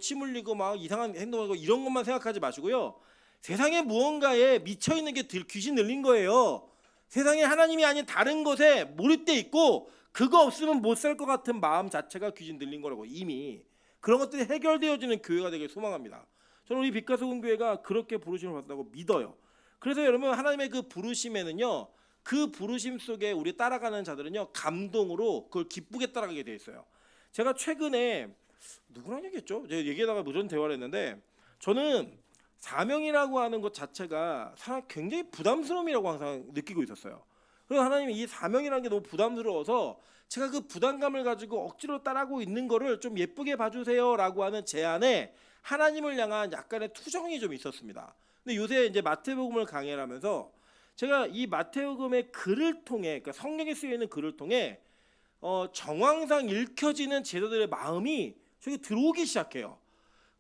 침 흘리고 막 이상한 행동하고 이런 것만 생각하지 마시고요. 세상에 무언가에 미쳐 있는 게 귀신 들린 거예요. 세상에 하나님이 아닌 다른 것에 몰입돼 있고 그거 없으면 못 살 것 같은 마음 자체가 귀신 들린 거라고. 이미 그런 것들이 해결되어지는 교회가 되길 소망합니다. 저는 우리 빛가소금 교회가 그렇게 부르심을 받았다고 믿어요. 그래서 여러분, 하나님의 그 부르심에는요, 그 부르심 속에 우리 따라가는 자들은요, 감동으로 그걸 기쁘게 따라가게 돼 있어요. 제가 최근에 누구랑 얘기했죠? 제가 얘기하다가 무슨 대화를 했는데, 저는 사명이라고 하는 것 자체가 굉장히 부담스러움이라고 항상 느끼고 있었어요. 그래서 하나님이 이 사명이라는 게 너무 부담스러워서 제가 그 부담감을 가지고 억지로 따라하고 있는 거를 좀 예쁘게 봐주세요라고 하는 제안에 하나님을 향한 약간의 투정이 좀 있었습니다. 근데 요새 이제 마태복음을 강해를 하면서 제가 이 마태복음의 글을 통해, 그러니까 성경에 쓰여 있는 글을 통해 정황상 읽혀지는 제자들의 마음이 저기 들어오기 시작해요.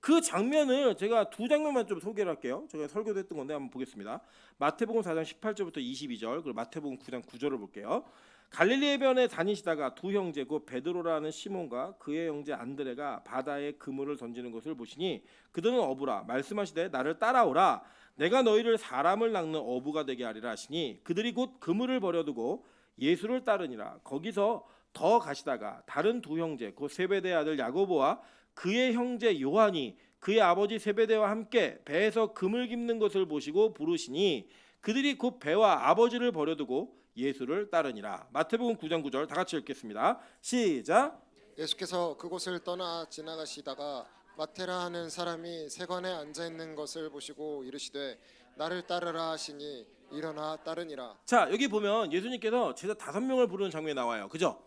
그 장면을 제가 두 장면만 좀 소개를 할게요. 제가 설교도 했던 건데 한번 보겠습니다. 마태복음 4장 18절부터 22절, 그리고 마태복음 9장 9절을 볼게요. 갈릴리 해변에 다니시다가 두 형제 곧 베드로라는 시몬과 그의 형제 안드레가 바다에 그물을 던지는 것을 보시니 그들은 어부라. 말씀하시되 나를 따라오라. 내가 너희를 사람을 낚는 어부가 되게 하리라 하시니 그들이 곧 그물을 버려두고 예수를 따르니라. 거기서 더 가시다가 다른 두 형제 곧 세베대의 아들 야고보와 그의 형제 요한이 그의 아버지 세베대와 함께 배에서 그물 깁는 것을 보시고 부르시니 그들이 곧 배와 아버지를 버려두고 예수를 따르니라. 마태복음 9장 9절 다 같이 읽겠습니다. 시작. 예수께서 그곳을 떠나 지나가시다가 마테라 하는 사람이 세관에 앉아 있는 것을 보시고 이르시되 나를 따르라 하시니 일어나 따르니라. 자, 여기 보면 예수님께서 제자 5명을 부르는 장면이 나와요. 그죠?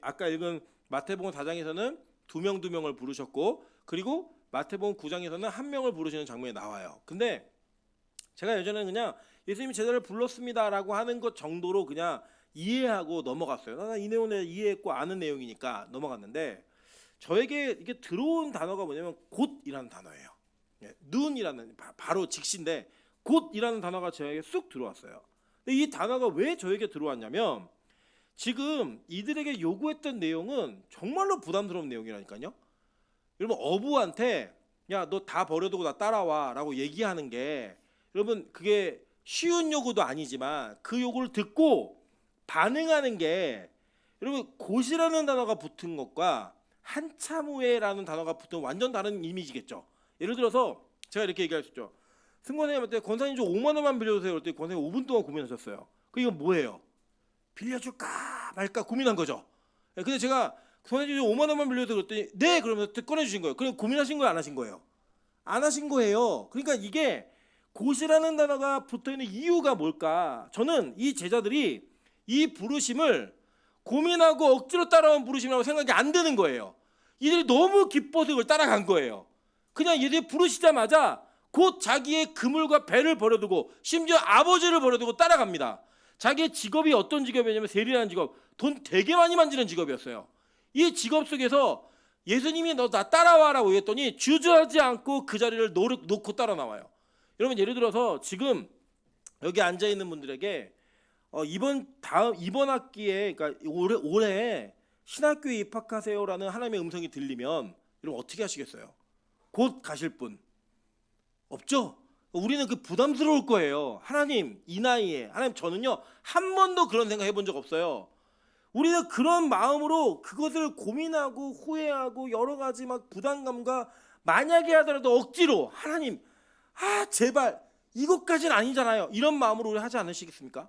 아까 읽은 마태복음 4장에서는 2명을 부르셨고, 그리고 마태복음 9장에서는 1명을 부르시는 장면이 나와요. 근데 제가 예전에는 그냥 예수님이 제자를 불렀습니다라고 하는 것 정도로 그냥 이해하고 넘어갔어요. 나 이 내용을 이해했고 아는 내용이니까 넘어갔는데, 저에게 이게 들어온 단어가 뭐냐면 곧이라는 단어예요. 눈이라는, 바로 직시인데 곧이라는 단어가 저에게 쑥 들어왔어요. 근데 이 단어가 왜 저에게 들어왔냐면 지금 이들에게 요구했던 내용은 정말로 부담스러운 내용이라니까요. 여러분, 어부한테 야, 너 다 버려두고 나 따라와 라고 얘기하는 게, 여러분, 그게 쉬운 요구도 아니지만 그 요구를 듣고 반응하는 게, 여러분, 곧이라는 단어가 붙은 것과 한참 후에라는 단어가 붙은 완전 다른 이미지겠죠. 예를 들어서 제가 이렇게 얘기할 수 있죠. 승권생님한테 권사님 좀 5만 원만 빌려주세요. 그랬더니 권사님 5분 동안 고민하셨어요. 이건 뭐예요? 빌려줄까 말까 고민한 거죠. 근데 제가 권사님 5만 원만 빌려주세요. 그랬더니 네, 그러면서 꺼내주신 거예요. 그럼 고민하신 거예요, 안 하신 거예요? 안 하신 거예요. 그러니까 이게 곧이라는 단어가 붙어있는 이유가 뭘까? 저는 이 제자들이 이 부르심을 고민하고 억지로 따라온 부르심이라고 생각이 안 드는 거예요. 이들이 너무 기뻐서 이걸 따라간 거예요. 그냥 얘들이 부르시자마자 곧 자기의 그물과 배를 버려두고 심지어 아버지를 버려두고 따라갑니다. 자기의 직업이 어떤 직업이냐면 세리라는 직업, 돈 되게 많이 만지는 직업이었어요. 이 직업 속에서 예수님이 너 나 따라와라고 했더니 주저하지 않고 그 자리를 놓고 따라 나와요. 여러분 예를 들어서 지금 여기 앉아 있는 분들에게 이번 학기에 그러니까 올해 신학교에 입학하세요라는 하나님의 음성이 들리면 여러분 어떻게 하시겠어요? 곧 가실 분 없죠? 우리는 그 부담스러울 거예요. 하나님 이 나이에 하나님 저는요 한 번도 그런 생각 해본 적 없어요. 우리는 그런 마음으로 그것을 고민하고 후회하고 여러 가지 막 부담감과 만약에 하더라도 억지로 하나님 제발 이것까지는 아니잖아요. 이런 마음으로 우리 하지 않으시겠습니까?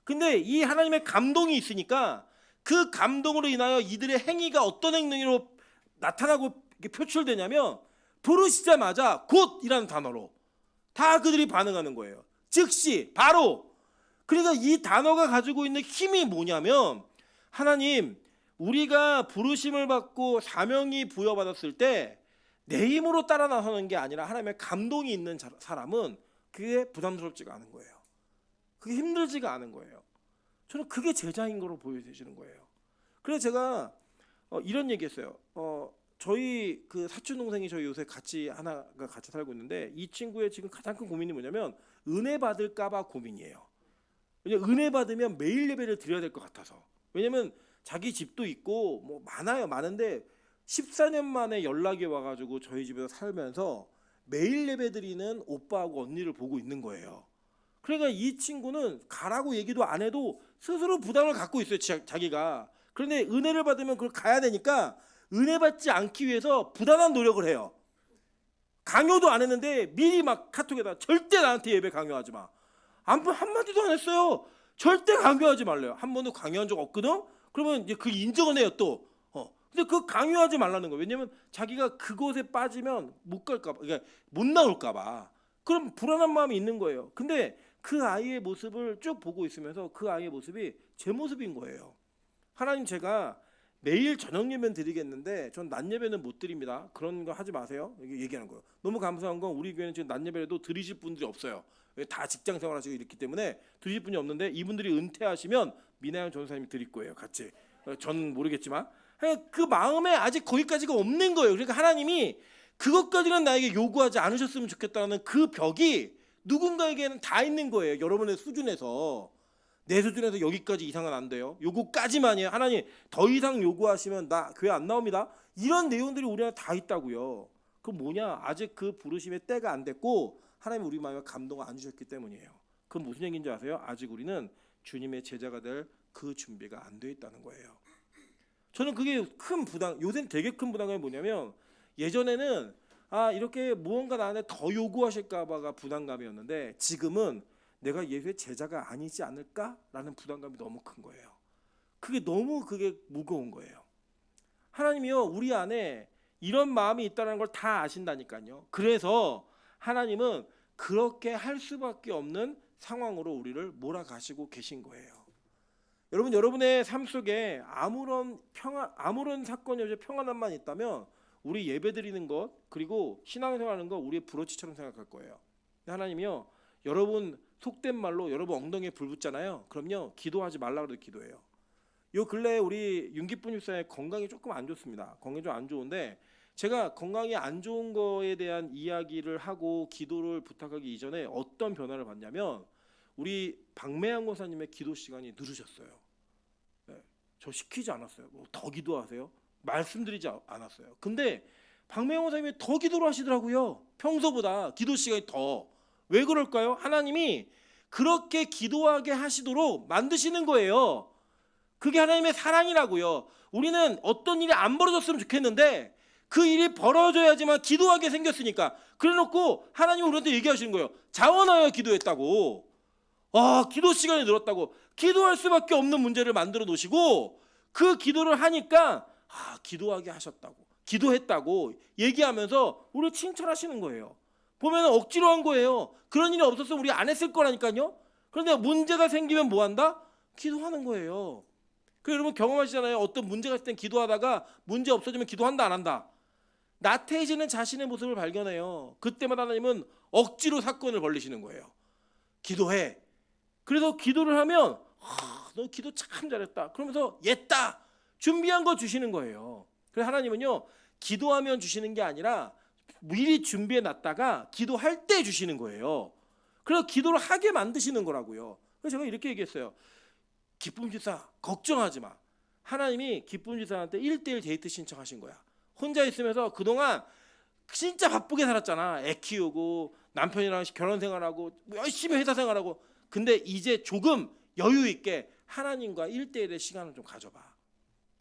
근데 이 하나님의 감동이 있으니까 그 감동으로 인하여 이들의 행위가 어떤 행동으로 나타나고 표출되냐면 부르시자마자 곧이라는 단어로 다 그들이 반응하는 거예요. 즉시 바로. 그러니까 이 단어가 가지고 있는 힘이 뭐냐면 하나님 우리가 부르심을 받고 사명이 부여받았을 때 내 힘으로 따라 나서는 게 아니라 하나님의 감동이 있는 사람은 그게 부담스럽지가 않은 거예요. 그게 힘들지가 않은 거예요. 저는 그게 제자인 거로 보여지는 거예요. 그래서 제가 이런 얘기했어요. 저희 그 사촌 동생이 저희 요새 같이 살고 있는데 이 친구의 지금 가장 큰 고민이 뭐냐면 은혜 받을까봐 고민이에요. 왜냐면 은혜 받으면 매일 예배를 드려야 될 것 같아서. 왜냐면 자기 집도 있고 뭐 많은데 14년 만에 연락이 와가지고 저희 집에서 살면서 매일 예배 드리는 오빠하고 언니를 보고 있는 거예요. 그러니까 이 친구는 가라고 얘기도 안 해도 스스로 부담을 갖고 있어요. 자기가. 그런데 은혜를 받으면 그걸 가야 되니까 은혜 받지 않기 위해서 부단한 노력을 해요. 강요도 안 했는데 미리 막 카톡에다 절대 나한테 예배 강요하지 마. 한마디도 안 했어요. 절대 강요하지 말래요. 한 번도 강요한 적 없거든. 그러면 이제 그 인정은 해요 또. 근데 그 강요하지 말라는 거예요. 왜냐면 자기가 그곳에 빠지면 못 갈까 봐, 그러니까 못 나올까 봐. 그럼 불안한 마음이 있는 거예요. 근데 그 아이의 모습을 쭉 보고 있으면서 그 아이의 모습이 제 모습인 거예요. 하나님 제가 매일 저녁 예배는 드리겠는데 전 낮 예배는 못 드립니다. 그런 거 하지 마세요. 이렇게 얘기하는 거예요. 너무 감사한 건 우리 교회는 지금 낮 예배라도 드리실 분들이 없어요. 다 직장 생활하시고 이렇기 때문에 드리실 분이 없는데 이분들이 은퇴하시면 미나영 전사님이 드릴 거예요. 같이. 저는 모르겠지만 그 마음에 아직 거기까지가 없는 거예요. 그러니까 하나님이 그것까지는 나에게 요구하지 않으셨으면 좋겠다는 그 벽이 누군가에게는 다 있는 거예요. 여러분의 수준에서. 내 수준에서 여기까지 이상은 안 돼요. 요거까지만이에요. 하나님 더 이상 요구하시면 나 교회 안 나옵니다. 이런 내용들이 우리 안에 다 있다고요. 그럼 뭐냐? 아직 그 부르심의 때가 안 됐고 하나님 우리 마음에 감동을 안 주셨기 때문이에요. 그건 무슨 얘기인지 아세요? 아직 우리는 주님의 제자가 될 그 준비가 안 돼 있다는 거예요. 저는 그게 큰 부담, 요새는 되게 큰 부담감이 뭐냐면 예전에는 이렇게 무언가 나한테 더 요구하실까 봐가 부담감이었는데 지금은 내가 예수의 제자가 아니지 않을까라는 부담감이 너무 큰 거예요. 그게 무거운 거예요. 하나님이요 우리 안에 이런 마음이 있다는 걸 다 아신다니까요. 그래서 하나님은 그렇게 할 수밖에 없는 상황으로 우리를 몰아가시고 계신 거예요. 여러분 여러분의 삶 속에 아무런 사건이 없이 평안함만 있다면 우리 예배드리는 것 그리고 신앙생활하는 거 우리의 브로치처럼 생각할 거예요. 하나님이요 여러분 속된 말로 여러분 엉덩이에 불 붙잖아요. 그럼요 기도하지 말라고 해도 기도해요. 요 근래 우리 윤기쁨 집사의 건강이 조금 안 좋습니다. 건강이 좀 안 좋은데 제가 건강이 안 좋은 거에 대한 이야기를 하고 기도를 부탁하기 이전에 어떤 변화를 봤냐면 우리 박매양 권사님의 기도 시간이 늘으셨어요. 네, 저 시키지 않았어요. 더 기도하세요. 말씀드리지 않았어요. 근데 박매양 권사님이 더 기도를 하시더라고요. 평소보다 기도 시간이 더. 왜 그럴까요? 하나님이 그렇게 기도하게 하시도록 만드시는 거예요. 그게 하나님의 사랑이라고요. 우리는 어떤 일이 안 벌어졌으면 좋겠는데 그 일이 벌어져야지만 기도하게 생겼으니까 그래놓고 하나님은 우리한테 얘기하시는 거예요. 자원하여 기도했다고. 기도 시간이 늘었다고. 기도할 수밖에 없는 문제를 만들어 놓으시고 그 기도를 하니까 기도하게 하셨다고 기도했다고 얘기하면서 우리를 칭찬하시는 거예요. 보면 억지로 한 거예요. 그런 일이 없었으면 우리 안 했을 거라니까요. 그런데 문제가 생기면 뭐 한다? 기도하는 거예요. 그 여러분 경험하시잖아요. 어떤 문제가 있을 땐 기도하다가 문제 없어지면 기도한다 안 한다. 나태해지는 자신의 모습을 발견해요. 그때마다 하나님은 억지로 사건을 벌리시는 거예요. 기도해. 그래서 기도를 하면 너 기도 참 잘했다. 그러면서 옛다. 준비한 거 주시는 거예요. 그래서 하나님은요. 기도하면 주시는 게 아니라 미리 준비해 놨다가 기도할 때 주시는 거예요. 그래서 기도를 하게 만드시는 거라고요. 그래서 제가 이렇게 얘기했어요. 기쁨 집사 걱정하지 마. 하나님이 기쁨 집사한테 1대1 데이트 신청하신 거야. 혼자 있으면서 그동안 진짜 바쁘게 살았잖아. 애 키우고 남편이랑 결혼 생활하고 열심히 회사 생활하고. 근데 이제 조금 여유 있게 하나님과 1대1의 시간을 좀 가져봐.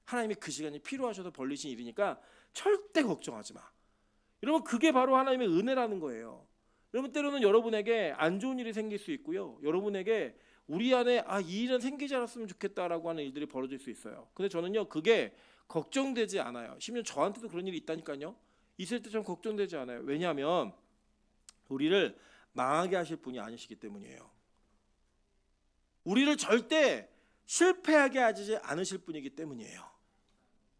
하나님이 그 시간이 필요하셔서 벌리신 일이니까 절대 걱정하지 마. 여러분 그게 바로 하나님의 은혜라는 거예요. 여러분 때로는 여러분에게 안 좋은 일이 생길 수 있고요. 여러분에게 우리 안에 이 일은 생기지 않았으면 좋겠다라고 하는 일들이 벌어질 수 있어요. 근데 저는요 그게 걱정되지 않아요. 심지어 저한테도 그런 일이 있다니까요. 있을 때 좀 걱정되지 않아요. 왜냐하면 우리를 망하게 하실 분이 아니시기 때문이에요. 우리를 절대 실패하게 하지 않으실 분이기 때문이에요.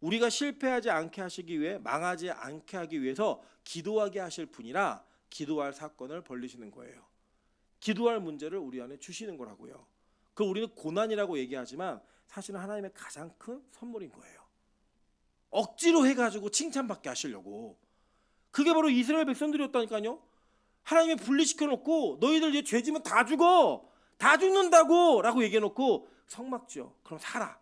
우리가 실패하지 않게 하시기 위해 망하지 않게 하기 위해서 기도하게 하실 분이라 기도할 사건을 벌리시는 거예요. 기도할 문제를 우리 안에 주시는 거라고요. 그걸 우리는 고난이라고 얘기하지만 사실은 하나님의 가장 큰 선물인 거예요. 억지로 해가지고 칭찬받게 하시려고. 그게 바로 이스라엘 백성들이었다니까요. 하나님이 분리시켜놓고 너희들 이제 죄지면 다 죽어. 다 죽는다고 라고 얘기해놓고 성막 지어. 그럼 살아.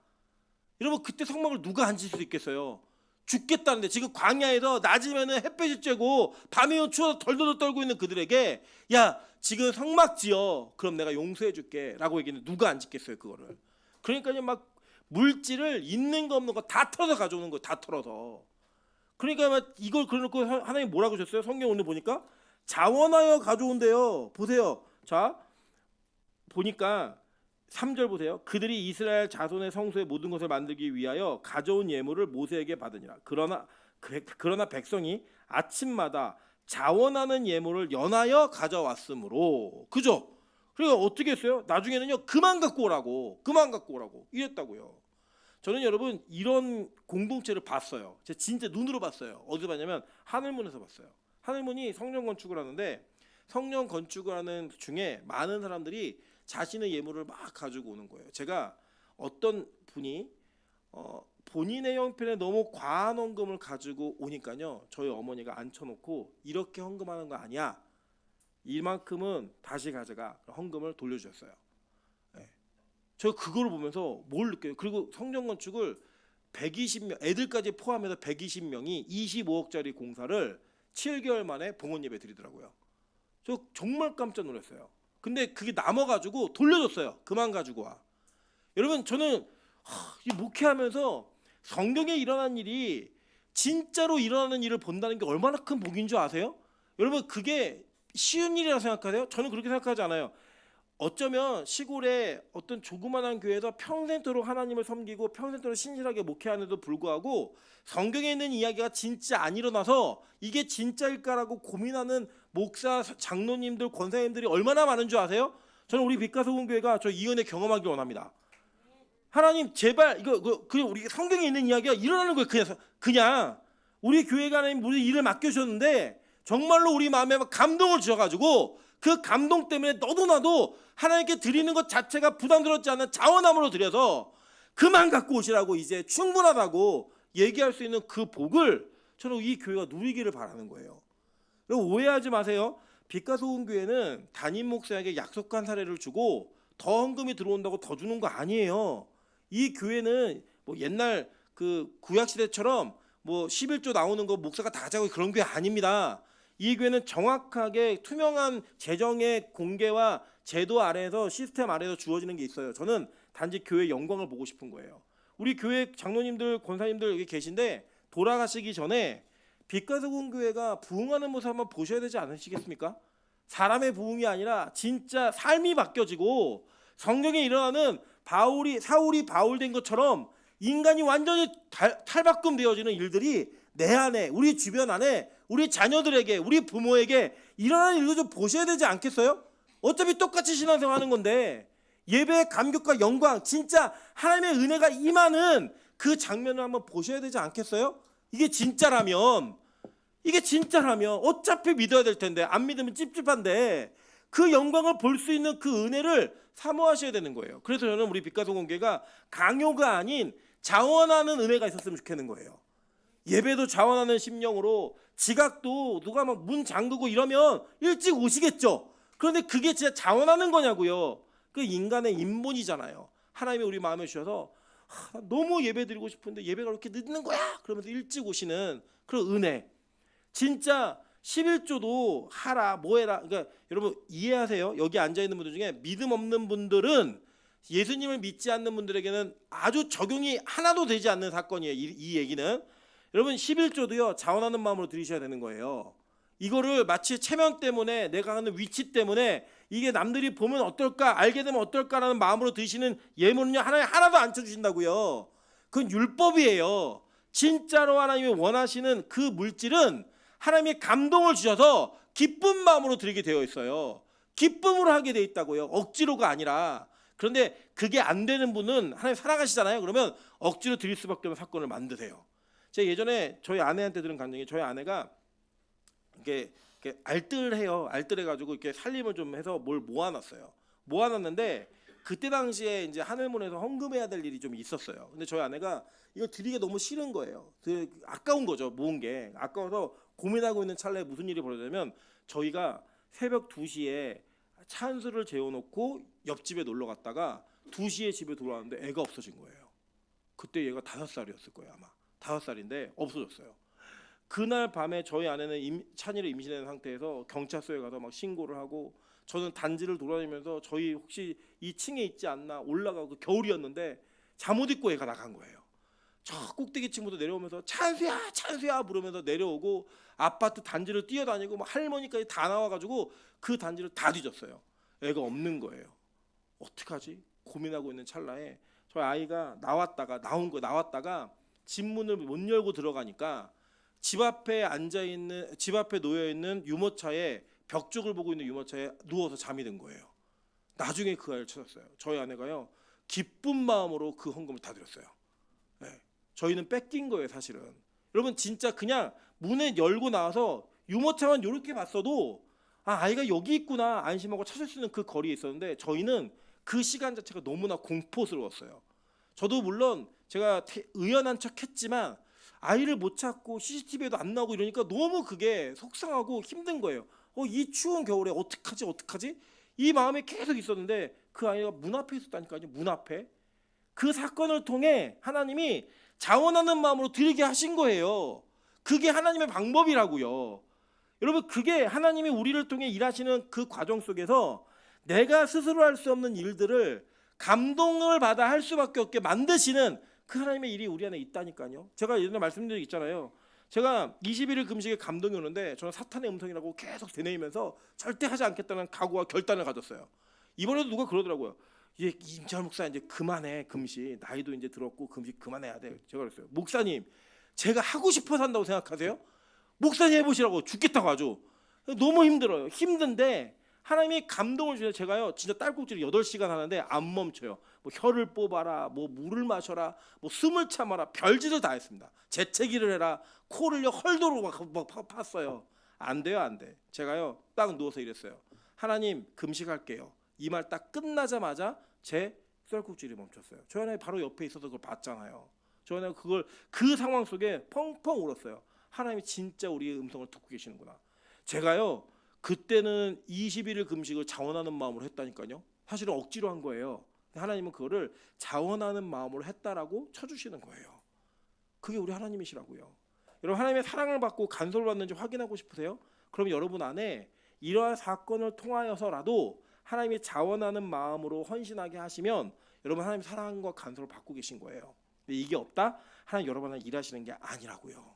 여러분 그때 성막을 누가 안 질 수 있겠어요. 죽겠다는데 지금 광야에서 낮이면은 햇볕이 쬐고 밤이면 추워서 덜덜 떨고 있는 그들에게 야 지금 성막 지어. 그럼 내가 용서해 줄게 라고 얘기했는데 누가 안 짓겠어요 그거를. 그러니까요 막 물질을 있는 거 없는 거 다 털어서 가져오는 거예요. 다 털어서. 그러니까 막 이걸 그려놓고 하나님 뭐라고 하셨어요? 성경 오늘 보니까 자원하여 가져온대요. 보세요. 자 보니까 3절 보세요. 그들이 이스라엘 자손의 성소의 모든 것을 만들기 위하여 가져온 예물을 모세에게 받으니라. 그러나 백성이 아침마다 자원하는 예물을 연하여 가져왔으므로. 그죠? 그러니까 어떻게 했어요? 나중에는요 그만 갖고 오라고 이랬다고요. 저는 여러분 이런 공동체를 봤어요. 제가 진짜 눈으로 봤어요. 어디서 봤냐면 하늘문에서 봤어요. 하늘문이 성령 건축을 하는데 성령 건축을 하는 중에 많은 사람들이 자신의 예물을 막 가지고 오는 거예요. 제가 어떤 분이 본인의 형편에 너무 과한 헌금을 가지고 오니까요. 저희 어머니가 앉혀놓고 이렇게 헌금하는 거 아니야. 이만큼은 다시 가져가. 헌금을 돌려주셨어요. 네. 제가 그걸 보면서 뭘 느껴요. 그리고 성령 건축을 120명 애들까지 포함해서 120명이 25억짜리 공사를 7개월 만에 봉헌 예배 드리더라고요. 저 정말 깜짝 놀랐어요. 근데 그게 남아가지고 돌려줬어요. 그만 가지고 와. 여러분 저는 이 목회하면서 성경에 일어난 일이 진짜로 일어나는 일을 본다는 게 얼마나 큰 복인 줄 아세요? 여러분 그게 쉬운 일이라고 생각하세요? 저는 그렇게 생각하지 않아요. 어쩌면 시골에 어떤 조그만한 교회에서 평생토록 하나님을 섬기고 평생토록 신실하게 목회하는데도 불구하고 성경에 있는 이야기가 진짜 안 일어나서 이게 진짜일까라고 고민하는 목사, 장로님들, 권사님들이 얼마나 많은 줄 아세요? 저는 우리 빛가소금교회가 저 이 은혜 경험하길 원합니다. 하나님 제발 그냥 우리 성경에 있는 이야기가 일어나는 거예요. 그냥 우리 교회가 하나님 우리 일을 맡겨주셨는데 정말로 우리 마음에 감동을 주셔가지고 그 감동 때문에 너도 나도 하나님께 드리는 것 자체가 부담스럽지 않은 자원함으로 드려서 그만 갖고 오시라고 이제 충분하다고 얘기할 수 있는 그 복을 저는 이 교회가 누리기를 바라는 거예요. 여러분 오해하지 마세요. 빛가소금교회는 담임 목사에게 약속한 사례를 주고 더 헌금이 들어온다고 더 주는 거 아니에요. 이 교회는 뭐 옛날 그 구약 시대처럼 뭐 11조 나오는 거 목사가 다 자고 그런 교회 아닙니다. 이 교회는 정확하게 투명한 재정의 공개와 제도 아래에서 시스템 아래에서 주어지는 게 있어요. 저는 단지 교회의 영광을 보고 싶은 거예요. 우리 교회 장로님들, 권사님들 여기 계신데 돌아가시기 전에 빛가소금교회가 부흥하는 모습 한번 보셔야 되지 않으시겠습니까? 사람의 부흥이 아니라 진짜 삶이 바뀌어지고 성경에 일어나는 사울이 바울 된 것처럼 인간이 완전히 탈바꿈 되어지는 일들이 내 안에, 우리 주변 안에, 우리 자녀들에게, 우리 부모에게 일어나는 일도 좀 보셔야 되지 않겠어요? 어차피 똑같이 신앙생활 하는 건데 예배의 감격과 영광, 진짜 하나님의 은혜가 임하는 그 장면을 한번 보셔야 되지 않겠어요? 이게 진짜라면 어차피 믿어야 될 텐데 안 믿으면 찝찝한데 그 영광을 볼 수 있는 그 은혜를 사모하셔야 되는 거예요. 그래서 저는 우리 빛가소공교회가 강요가 아닌 자원하는 은혜가 있었으면 좋겠는 거예요. 예배도 자원하는 심령으로, 지각도 누가 막 문 잠그고 이러면 일찍 오시겠죠. 그런데 그게 진짜 자원하는 거냐고요. 그 인간의 인본이잖아요. 하나님이 우리 마음에 주셔서 너무 예배 드리고 싶은데 예배가 그렇게 늦는 거야 그러면서 일찍 오시는 그런 은혜. 진짜 11조도 하라 뭐해라. 그러니까 여러분 이해하세요. 여기 앉아있는 분들 중에 믿음 없는 분들은, 예수님을 믿지 않는 분들에게는 아주 적용이 하나도 되지 않는 사건이에요. 이 얘기는. 여러분 11조도요 자원하는 마음으로 드리셔야 되는 거예요. 이거를 마치 체면 때문에, 내가 하는 위치 때문에 이게 남들이 보면 어떨까, 알게 되면 어떨까라는 마음으로 드시는 예물은요 하나님 하나도 안 쳐주신다고요. 그건 율법이에요. 진짜로 하나님이 원하시는 그 물질은 하나님이 감동을 주셔서 기쁜 마음으로 드리게 되어 있어요. 기쁨으로 하게 되어 있다고요. 억지로가 아니라. 그런데 그게 안 되는 분은 하나님 사랑하시잖아요. 그러면 억지로 드릴 수밖에 없는 사건을 만드세요. 제가 예전에 저희 아내한테 들은 감정이, 저희 아내가 이렇게 알뜰해요. 알뜰해가지고 이렇게 살림을 좀 해서 뭘 모아놨어요. 모아놨는데 그때 당시에 이제 하늘문에서 헌금해야 될 일이 좀 있었어요. 근데 저희 아내가 이걸 드리기가 너무 싫은 거예요. 아까운 거죠. 모은 게 아까워서 고민하고 있는 찰나에 무슨 일이 벌어지냐면, 저희가 새벽 2시에 찬수를 재워놓고 옆집에 놀러 갔다가 2시에 집에 돌아왔는데 애가 없어진 거예요. 그때 얘가 5살이었을 거예요. 아마 5살인데 없어졌어요. 그날 밤에 저희 아내는 찬이를 임신한 상태에서 경찰서에 가서 막 신고를 하고, 저는 단지를 돌아다니면서 저희 혹시 2층에 있지 않나 올라가고, 겨울이었는데 잠옷 입고 애가 나간 거예요. 저 꼭대기층부터 내려오면서 찬수야 찬수야 부르면서 내려오고, 아파트 단지를 뛰어다니고 막 할머니까지 다 나와가지고 그 단지를 다 뒤졌어요. 애가 없는 거예요. 어떡하지? 고민하고 있는 찰나에 저희 아이가 나왔다가 집 문을 못 열고 들어가니까 집 앞에 놓여 있는 유모차에, 벽 쪽을 보고 있는 유모차에 누워서 잠이 든 거예요. 나중에 그 아이를 찾았어요. 저희 아내가요 기쁜 마음으로 그 헌금을 다 드렸어요. 네. 저희는 뺏긴 거예요 사실은. 여러분 진짜 그냥 문에 열고 나와서 유모차만 이렇게 봤어도 아이가 여기 있구나 안심하고 찾을 수 있는 그 거리에 있었는데, 저희는 그 시간 자체가 너무나 공포스러웠어요. 저도 물론 제가 의연한 척 했지만 아이를 못 찾고 CCTV에도 안 나오고 이러니까 너무 그게 속상하고 힘든 거예요. 이 추운 겨울에 어떡하지? 이 마음이 계속 있었는데 그 아이가 문 앞에 있었다니까요. 문 앞에. 그 사건을 통해 하나님이 자원하는 마음으로 드리게 하신 거예요. 그게 하나님의 방법이라고요. 여러분 그게 하나님이 우리를 통해 일하시는 그 과정 속에서 내가 스스로 할 수 없는 일들을 감동을 받아 할 수밖에 없게 만드시는 그 하나님의 일이 우리 안에 있다니까요. 제가 예전에 말씀드린 적 있잖아요. 제가 21일 금식에 감동이 오는데 저는 사탄의 음성이라고 계속 되뇌이면서 절대 하지 않겠다는 각오와 결단을 가졌어요. 이번에도 누가 그러더라고요. 임찬 목사 이제 그만해 금식, 나이도 이제 들었고 금식 그만해야 돼. 제가 그랬어요. 목사님 제가 하고 싶어서 한다고 생각하세요? 목사님 해보시라고. 죽겠다고 아주. 너무 힘들어요. 힘든데 하나님이 감동을 주셔서 제가요 진짜 딸꾹질 8시간 하는데 안 멈춰요. 뭐 혀를 뽑아라, 뭐 물을 마셔라, 뭐 숨을 참아라, 별짓을 다 했습니다. 재채기를 해라, 코를요 헐도록 막 팠어요. 안 돼요, 안 돼. 제가요 딱 누워서 이랬어요. 하나님 금식할게요. 이 말 딱 끝나자마자 제 썰국질이 멈췄어요. 저 하나님 바로 옆에 있어서 그걸 봤잖아요. 저 하나님 그걸 그 상황 속에 펑펑 울었어요. 하나님이 진짜 우리의 음성을 듣고 계시는구나. 제가요 그때는 21일 금식을 자원하는 마음으로 했다니까요. 사실은 억지로 한 거예요. 하나님은 그거를 자원하는 마음으로 했다라고 쳐주시는 거예요. 그게 우리 하나님이시라고요. 여러분 하나님의 사랑을 받고 간섭을 받는지 확인하고 싶으세요? 그럼 여러분 안에 이러한 사건을 통하여서라도 하나님이 자원하는 마음으로 헌신하게 하시면 여러분 하나님 사랑과 간섭을 받고 계신 거예요. 근데 이게 없다? 하나님 여러분 안에 일하시는 게 아니라고요.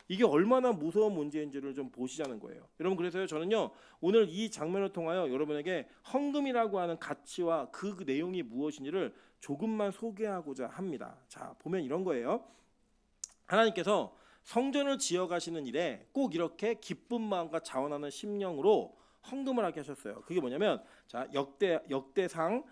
이게 얼마나 무서운 문제인지를 좀 보시자는 거예요. 여러분 그래서요 저는요 오늘 이 장면을 통하여 여러분에게 헌금이라고 하는 가치와 그 내용이 무엇인지를 조금만 소개하고자 합니다. 자 보면 이런 거예요. 하나님께서 성전을 지어 가시는 일에 꼭 이렇게 기쁜 마음과 자원하는 심령으로 헌금을 하게 하셨어요. 그게 뭐냐면 자 역대상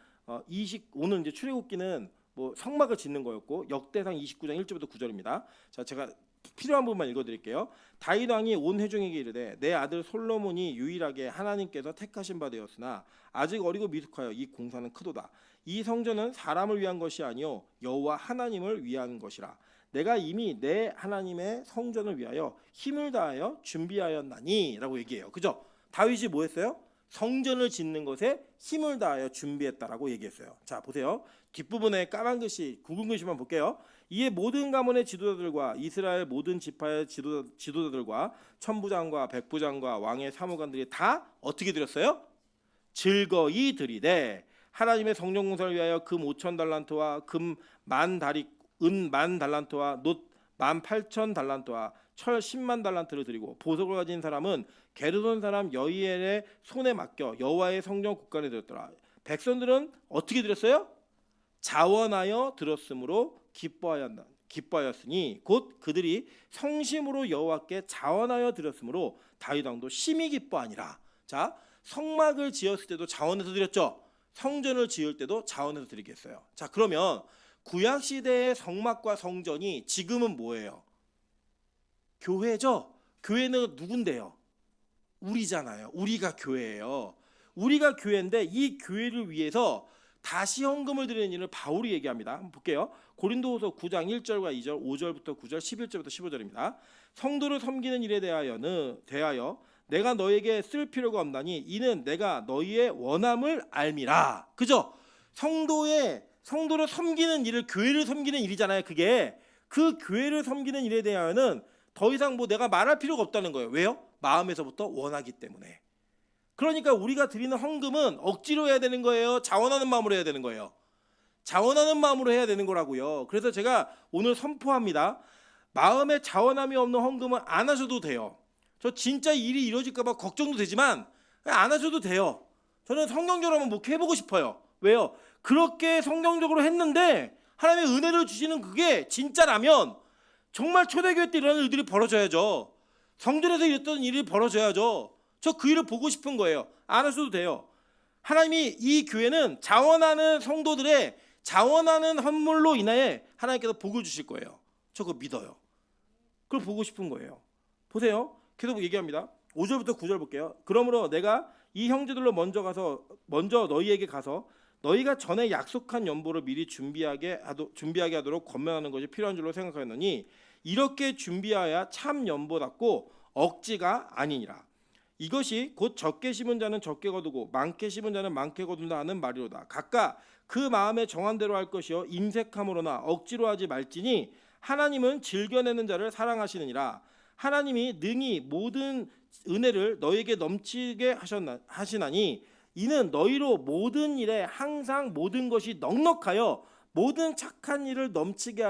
오늘 이제 출애굽기는 뭐 성막을 짓는 거였고 역대상 29장 1절부터 9절입니다. 자 제가 필요한 부분만 읽어드릴게요. 다윗 왕이 온 회중에게 이르되 내 아들 솔로몬이 유일하게 하나님께서 택하신 바 되었으나 아직 어리고 미숙하여 이 공사는 크도다. 이 성전은 사람을 위한 것이 아니요 여호와 하나님을 위한 것이라. 내가 이미 내 하나님의 성전을 위하여 힘을 다하여 준비하였나니라고 얘기해요. 그죠? 다윗이 뭐 했어요? 성전을 짓는 것에 힘을 다하여 준비했다라고 얘기했어요. 자 보세요. 뒷부분에 까만 글씨 굵은 글씨만 볼게요. 이에 모든 가문의 지도자들과 이스라엘 모든 지파의 지도자들과 천부장과 백부장과 왕의 사무관들이 다 어떻게 드렸어요? 즐거이 드리되 하나님의 성전 공사를 위하여 금 5천 달란트와 금 10,000다리 은 10,000달란트와 놋 18,000달란트와 철 10만 달란트를 드리고 보석을 가진 사람은 게르손 사람 여이엘의 손에 맡겨 여호와의 성전 곳간에 드렸더라. 백성들은 어떻게 드렸어요? 자원하여 들었으므로 기뻐하였으니 곧 그들이 성심으로 여호와께 자원하여 드렸으므로 다윗 왕도 심히 기뻐하니라. 자 성막을 지었을 때도 자원해서 드렸죠. 성전을 지을 때도 자원해서 드리겠어요. 자 그러면 구약 시대의 성막과 성전이 지금은 뭐예요? 교회죠. 교회는 누군데요? 우리잖아요. 우리가 교회예요. 우리가 교회인데 이 교회를 위해서 다시 헌금을 드리는 일을 바울이 얘기합니다. 한번 볼게요. 고린도후서 9장 1절과 2절, 5절부터 9절, 11절부터 15절입니다. 성도를 섬기는 일에 대하여 내가 너에게 쓸 필요가 없나니 이는 내가 너희의 원함을 알미라. 그죠? 성도를 섬기는 일을 교회를 섬기는 일이잖아요. 그게 그 교회를 섬기는 일에 대하여는 더 이상 뭐 내가 말할 필요가 없다는 거예요. 왜요? 마음에서부터 원하기 때문에. 그러니까 우리가 드리는 헌금은 억지로 해야 되는 거예요? 자원하는 마음으로 해야 되는 거예요? 자원하는 마음으로 해야 되는 거라고요. 그래서 제가 오늘 선포합니다. 마음에 자원함이 없는 헌금은 안 하셔도 돼요. 저 진짜 일이 이루어질까 봐 걱정도 되지만 안 하셔도 돼요. 저는 성경적으로 한번 목회해보고 싶어요. 왜요? 그렇게 성경적으로 했는데 하나님의 은혜를 주시는 그게 진짜라면 정말 초대교회 때 이런 일들이 벌어져야죠. 성전에서 이랬던 일이 벌어져야죠. 저 그 일을 보고 싶은 거예요. 안 하셔도 돼요. 하나님이 이 교회는 자원하는 성도들의 자원하는 헌물로 인하여 하나님께서 복을 주실 거예요. 저 그거 믿어요. 그걸 보고 싶은 거예요. 보세요. 계속 얘기합니다. 5절부터 9절 볼게요. 그러므로 내가 이 형제들로 먼저 너희에게 가서 너희가 전에 약속한 연보를 미리 준비하게 하도록 권면하는 것이 필요한 줄로 생각하였노니 이렇게 준비하여야 참 연보답고 억지가 아니니라. 이것이 곧 적게 심은 자는 적게 거두고 많게 심은 자는 많게 거둔다 하는 말이로다. 각각 그 마음에 정한 대로 할 것이요 인색함으로나 억지로 하지 말지니 하나님은 즐겨내는 자를 사랑하시느니라. 하나님이 능히 모든 은혜를 너에게 넘치게 하시나니 이는 너희로 모든 일에 항상 모든 것이 넉넉하여 모든 착한 일을 넘치게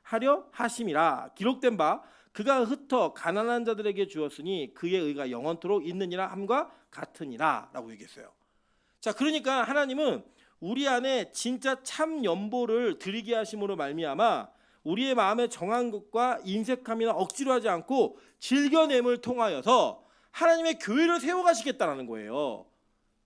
하려 하심이라. 기록된 바 그가 흩어 가난한 자들에게 주었으니 그의 의가 영원토록 있느니라 함과 같으니라 라고 얘기했어요. 자 그러니까 하나님은 우리 안에 진짜 참 연보를 드리게 하심으로 말미암아 우리의 마음에 정한 것과 인색함이나 억지로 하지 않고 즐겨냄을 통하여서 하나님의 교회를 세워가시겠다라는 거예요.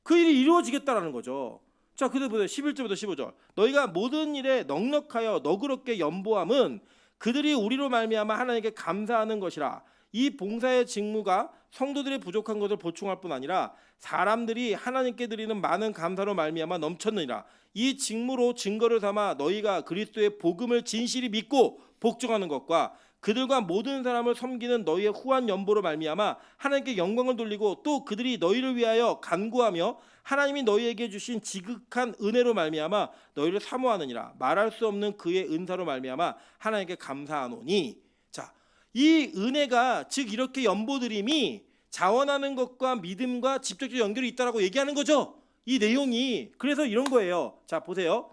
그 일이 이루어지겠다라는 거죠. 자, 그래서 보세요. 11절부터 15절. 너희가 모든 일에 넉넉하여 너그럽게 연보함은 그들이 우리로 말미암아 하나님께 감사하는 것이라. 이 봉사의 직무가 성도들의 부족한 것을 보충할 뿐 아니라 사람들이 하나님께 드리는 많은 감사로 말미암아 넘쳤느니라. 이 직무로 증거를 삼아 너희가 그리스도의 복음을 진실히 믿고 복종하는 것과 그들과 모든 사람을 섬기는 너희의 후한 연보로 말미암아 하나님께 영광을 돌리고 또 그들이 너희를 위하여 간구하며 하나님이 너희에게 주신 지극한 은혜로 말미암아 너희를 사모하느니라. 말할 수 없는 그의 은사로 말미암아 하나님께 감사하노니. 자, 이 은혜가 즉 이렇게 연보드림이 자원하는 것과 믿음과 직접적 연결이 있다라고 얘기하는 거죠. 이 내용이. 그래서 이런 거예요. 자, 보세요.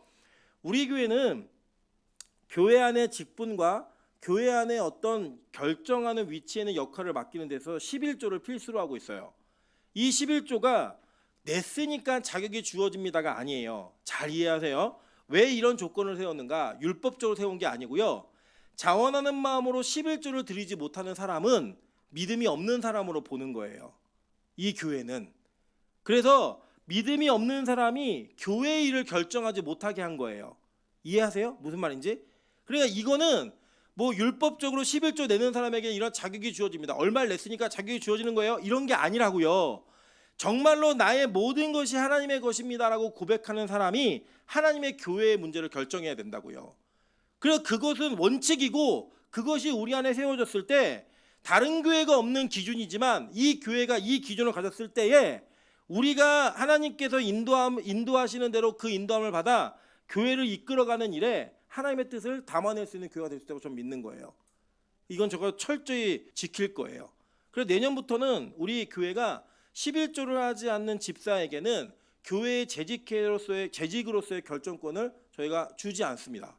우리 교회는 교회 안의 직분과 교회 안에 어떤 결정하는 위치에 있는 역할을 맡기는 데서 11조를 필수로 하고 있어요. 이 11조가 냈으니까 자격이 주어집니다가 아니에요. 잘 이해하세요. 왜 이런 조건을 세웠는가? 율법적으로 세운 게 아니고요. 자원하는 마음으로 11조를 드리지 못하는 사람은 믿음이 없는 사람으로 보는 거예요. 이 교회는. 그래서 믿음이 없는 사람이 교회의 일을 결정하지 못하게 한 거예요. 이해하세요? 무슨 말인지? 그러니까 이거는 뭐 율법적으로 11조 내는 사람에게 이런 자격이 주어집니다. 얼마를 냈으니까 자격이 주어지는 거예요. 이런 게 아니라고요. 정말로 나의 모든 것이 하나님의 것입니다라고 고백하는 사람이 하나님의 교회의 문제를 결정해야 된다고요. 그래서 그것은 원칙이고 그것이 우리 안에 세워졌을 때 다른 교회가 없는 기준이지만 이 교회가 이 기준을 가졌을 때에 우리가 하나님께서 인도하시는 대로 그 인도함을 받아 교회를 이끌어가는 일에 하나님의 뜻을 담아낼 수 있는 교회가 될 수 있다고 저는 믿는 거예요. 이건 저거 철저히 지킬 거예요. 그래서 내년부터는 우리 교회가 11조를 하지 않는 집사에게는 교회의 재직으로서의 결정권을 저희가 주지 않습니다.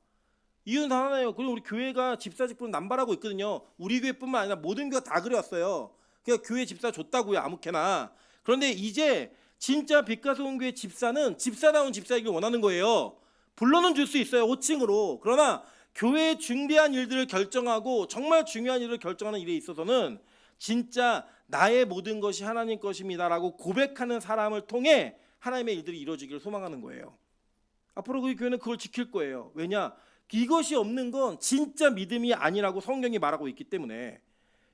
이유는 다 하나예요. 그리고 우리 교회가 집사 직분 남발하고 있거든요. 우리 교회뿐만 아니라 모든 교회가 다 그래왔어요. 그냥 교회 집사 줬다고요, 아무렇게나. 그런데 이제 진짜 빛가서 교회 집사는 집사다운 집사이길 원하는 거예요. 불러는 줄 수 있어요, 호칭으로. 그러나 교회의 중대한 일들을 결정하고 정말 중요한 일을 결정하는 일에 있어서는 진짜 나의 모든 것이 하나님 것입니다라고 고백하는 사람을 통해 하나님의 일들이 이루어지기를 소망하는 거예요. 앞으로 우리 교회는 그걸 지킬 거예요. 왜냐? 이것이 없는 건 진짜 믿음이 아니라고 성경이 말하고 있기 때문에.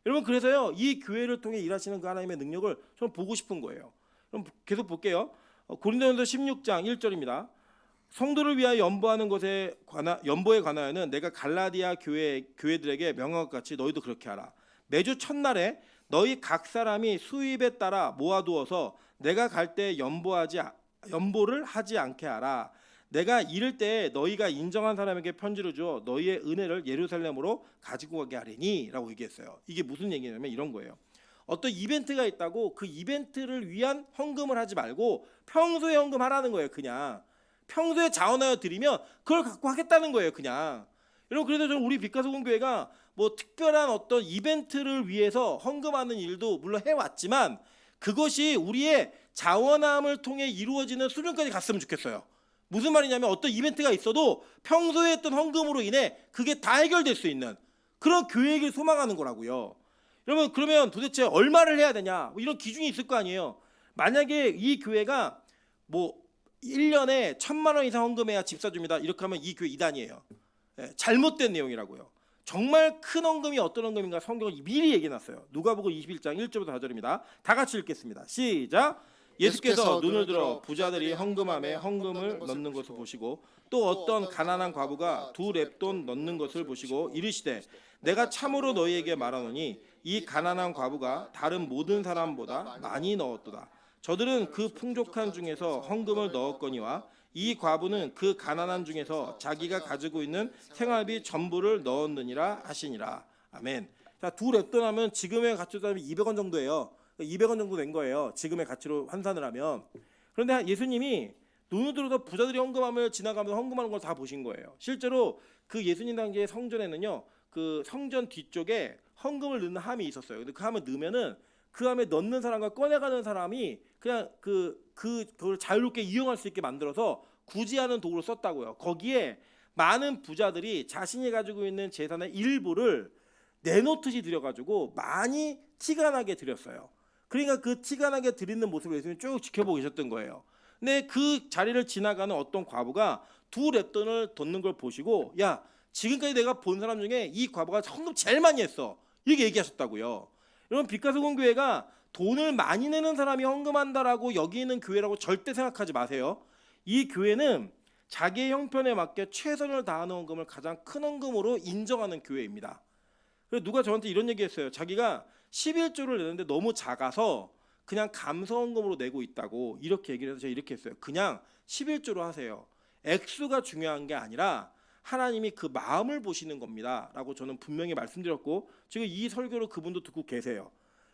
여러분, 그래서요, 이 교회를 통해 일하시는 그 하나님의 능력을 저는 보고 싶은 거예요. 그럼 계속 볼게요. 고린도전서 16장 1절입니다. 성도를 위하여 연보에 관하여는 내가 갈라디아 교회들에게 명한 것 같이 너희도 그렇게 하라. 매주 첫날에 너희 각 사람이 수입에 따라 모아두어서 내가 갈 때 연보를 하지 않게 하라. 내가 이를 때 너희가 인정한 사람에게 편지를 주어 너희의 은혜를 예루살렘으로 가지고 가게 하리니 라고 얘기했어요. 이게 무슨 얘기냐면 이런 거예요. 어떤 이벤트가 있다고 그 이벤트를 위한 헌금을 하지 말고 평소에 헌금하라는 거예요. 그냥 평소에 자원하여 드리면 그걸 갖고 하겠다는 거예요. 그냥. 여러분, 그래서 저는 우리 빛가소금교회가 뭐 특별한 어떤 이벤트를 위해서 헌금하는 일도 물론 해왔지만 그것이 우리의 자원함을 통해 이루어지는 수준까지 갔으면 좋겠어요. 무슨 말이냐면 어떤 이벤트가 있어도 평소에 했던 헌금으로 인해 그게 다 해결될 수 있는 그런 교회를 소망하는 거라고요. 여러분, 그러면 도대체 얼마를 해야 되냐? 뭐 이런 기준이 있을 거 아니에요. 만약에 이 교회가 뭐 1년에 1,000만 원 이상 헌금해야 집사 줍니다. 이렇게 하면 이 교회 이단이에요. 잘못된 내용이라고요. 정말 큰 헌금이 어떤 헌금인가 성경을 미리 얘기해놨어요. 누가복음 21장 1절부터 4절입니다. 다 같이 읽겠습니다. 시작. 예수께서 눈을 들어 부자들이 헌금함에 헌금을 넣는 것을 보시고 또 어떤 가난한 과부가 2렙돈 넣는 것을 보시고 이르시되 내가 참으로 너희에게 말하노니 이 가난한 과부가 다른 모든 사람보다 많이 넣었도다. 저들은 그 풍족한 중에서 헌금을 넣었거니와 이 과부는 그 가난한 중에서 자기가 가지고 있는 생활비 전부를 넣었느니라 하시니라. 아멘. 자, 2렙돈 하면 지금의 가치로 따지면 200원 정도예요. 200원 정도 된 거예요. 지금의 가치로 환산을 하면. 그런데 예수님이 눈을 들어서 부자들이 헌금함을 지나가면서 헌금하는 걸 다 보신 거예요. 실제로 그 예수님 당시의 성전에는요, 그 성전 뒤쪽에 헌금을 넣는 함이 있었어요. 근데 그 함을 넣으면은 그 함에 넣는 사람과 꺼내가는 사람이 그냥 그걸 자유롭게 이용할 수 있게 만들어서 구제하는 도구로 썼다고요. 거기에 많은 부자들이 자신이 가지고 있는 재산의 일부를 내놓듯이 드려가지고 많이 티가 나게 드렸어요. 그러니까 그 티가 나게 드리는 모습을 예수님이 쭉 지켜보고 계셨던 거예요. 근데 그 자리를 지나가는 어떤 과부가 2렙돈을 돋는 걸 보시고, 야, 지금까지 내가 본 사람 중에 이 과부가 헌금 제일 많이 했어, 이렇게 얘기하셨다고요. 여러분, 빛가소금 교회가 돈을 많이 내는 사람이 헌금한다라고 여기는 교회라고 절대 생각하지 마세요. 이 교회는 자기의 형편에 맞게 최선을 다하는 헌금을 가장 큰 헌금으로 인정하는 교회입니다. 그래서 누가 저한테 이런 얘기했어요. 자기가 11조를 내는데 너무 작아서 그냥 감사헌금으로 내고 있다고 이렇게 얘기를 해서 제가 이렇게 했어요. 그냥 11조로 하세요. 액수가 중요한 게 아니라 하나님이 그 마음을 보시는 겁니다 라고 저는 분명히 말씀드렸고, 지금 이 설교를 그분도 듣고 계세요.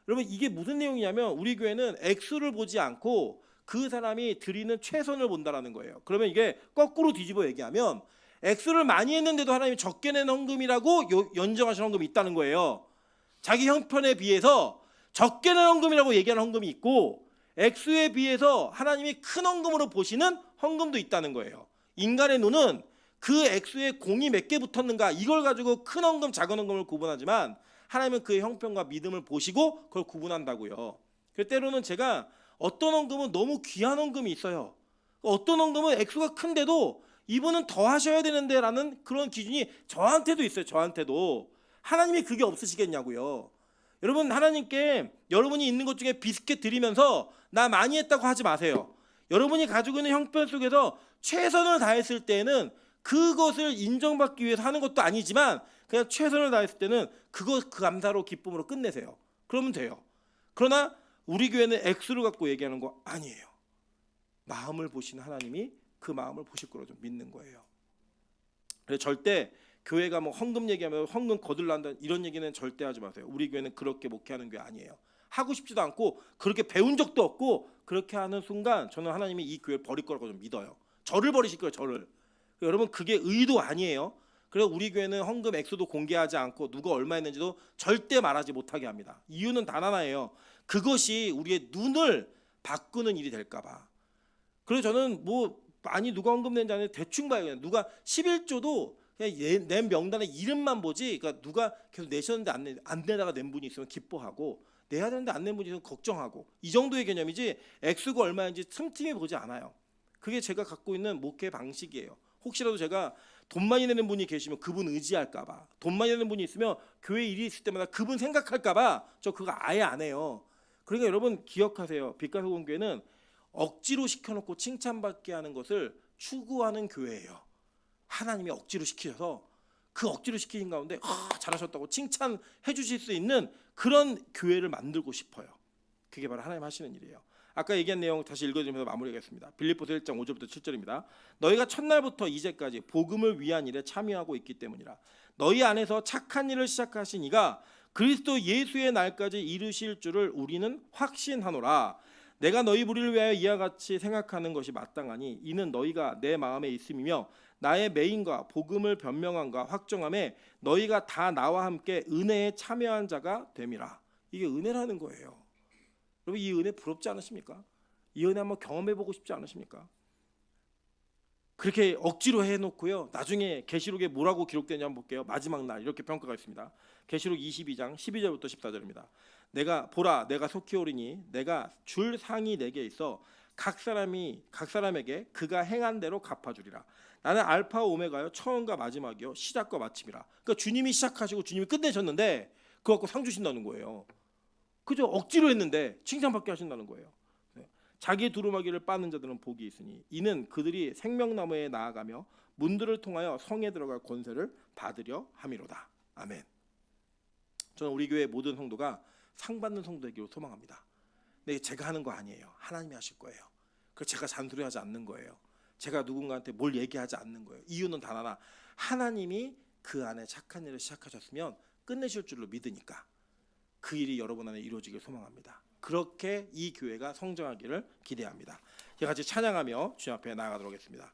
여러분, 이게 무슨 내용이냐면 우리 교회는 액수를 보지 않고 그 사람이 드리는 최선을 본다라는 거예요. 그러면 이게 거꾸로 뒤집어 얘기하면 액수를 많이 했는데도 하나님이 적게 낸 헌금이라고 연정하신 헌금이 있다는 거예요. 자기 형편에 비해서 적게 낸 헌금이라고 얘기하는 헌금이 있고, 액수에 비해서 하나님이 큰 헌금으로 보시는 헌금도 있다는 거예요. 인간의 눈은 그 액수에 공이 몇 개 붙었는가 이걸 가지고 큰 헌금 작은 헌금을 구분하지만 하나님은 그의 형편과 믿음을 보시고 그걸 구분한다고요. 그 때로는 제가 어떤 헌금은 너무 귀한 헌금이 있어요. 어떤 헌금은 액수가 큰데도 이분은 더 하셔야 되는데 라는 그런 기준이 저한테도 있어요. 저한테도. 하나님이 그게 없으시겠냐고요. 여러분, 하나님께 여러분이 있는 것 중에 비스켓 드리면서 나 많이 했다고 하지 마세요. 여러분이 가지고 있는 형편 속에서 최선을 다했을 때는 그것을 인정받기 위해서 하는 것도 아니지만 그냥 최선을 다했을 때는 그거 그 감사로 기쁨으로 끝내세요. 그러면 돼요. 그러나 우리 교회는 액수를 갖고 얘기하는 거 아니에요. 마음을 보시는 하나님이 그 마음을 보실 거로 좀 믿는 거예요. 그래서 절대 교회가 뭐 헌금 얘기하면 헌금 거들난다 이런 얘기는 절대 하지 마세요. 우리 교회는 그렇게 목회하는 교회 아니에요. 하고 싶지도 않고 그렇게 배운 적도 없고 그렇게 하는 순간 저는 하나님이 이 교회를 버릴 거라고 좀 믿어요. 저를 버리실 거예요. 저를. 여러분 그게 의도 아니에요. 그래서 우리 교회는 헌금 액수도 공개하지 않고 누가 얼마 했는지도 절대 말하지 못하게 합니다. 이유는 단 하나예요. 그것이 우리의 눈을 바꾸는 일이 될까 봐. 그래서 저는 뭐 많이 누가 헌금 낸지 아니라 대충 봐요. 누가 11조도 그냥 낸 명단에 이름만 보지 그러니까 누가 계속 내셨는데 안 내다가 낸 분이 있으면 기뻐하고 내야 되는데 안 낸 분이 있으면 걱정하고 이 정도의 개념이지 액수가 얼마인지 틈틈이 보지 않아요. 그게 제가 갖고 있는 목회 방식이에요. 혹시라도 제가 돈 많이 내는 분이 계시면 그분 의지할까 봐, 돈 많이 내는 분이 있으면 교회 일이 있을 때마다 그분 생각할까 봐 저 그거 아예 안 해요. 그러니까 여러분 기억하세요. 빛가서공교회는 억지로 시켜놓고 칭찬받게 하는 것을 추구하는 교회예요. 하나님이 억지로 시키셔서 그 억지로 시키신 가운데 잘하셨다고 칭찬해 주실 수 있는 그런 교회를 만들고 싶어요. 그게 바로 하나님 하시는 일이에요. 아까 얘기한 내용 다시 읽어드리면서 마무리하겠습니다. 빌립보서 1장 5절부터 7절입니다. 너희가 첫날부터 이제까지 복음을 위한 일에 참여하고 있기 때문이라. 너희 안에서 착한 일을 시작하신 이가 그리스도 예수의 날까지 이루실 줄을 우리는 확신하노라. 내가 너희 무리를 위하여 이와 같이 생각하는 것이 마땅하니 이는 너희가 내 마음에 있음이며 나의 매인과 복음을 변명함과 확정함에 너희가 다 나와 함께 은혜에 참여한 자가 됨이라. 이게 은혜라는 거예요. 여러분 이 은혜 부럽지 않으십니까? 이 은혜 한번 경험해보고 싶지 않으십니까? 그렇게 억지로 해놓고요. 나중에 계시록에 뭐라고 기록되냐 한번 볼게요. 마지막 날 이렇게 평가가 있습니다. 계시록 22장 12절부터 14절입니다. 내가 보라 내가 속히 오리니 내가 줄 상이 내게 있어 각 사람에게 그가 행한 대로 갚아주리라. 나는 알파 오메가요 처음과 마지막이요 시작과 마침이라. 그러니까 주님이 시작하시고 주님이 끝내셨는데 그거 갖고 상 주신다는 거예요. 그저 억지로 했는데 칭찬받게 하신다는 거예요. 자기 두루마기를 빠는 자들은 복이 있으니 이는 그들이 생명나무에 나아가며 문들을 통하여 성에 들어갈 권세를 받으려 함이로다. 아멘. 저는 우리 교회 모든 성도가 상 받는 성도 되기를 소망합니다. 근데 제가 하는 거 아니에요. 하나님이 하실 거예요. 그래서 제가 잔소리하지 않는 거예요. 제가 누군가한테 뭘 얘기하지 않는 거예요. 이유는 단 하나. 하나님이 그 안에 착한 일을 시작하셨으면 끝내실 줄로 믿으니까 그 일이 여러분 안에 이루어지길 소망합니다. 그렇게 이 교회가 성장하기를 기대합니다. 같이 찬양하며 주님 앞에 나아가도록 하겠습니다.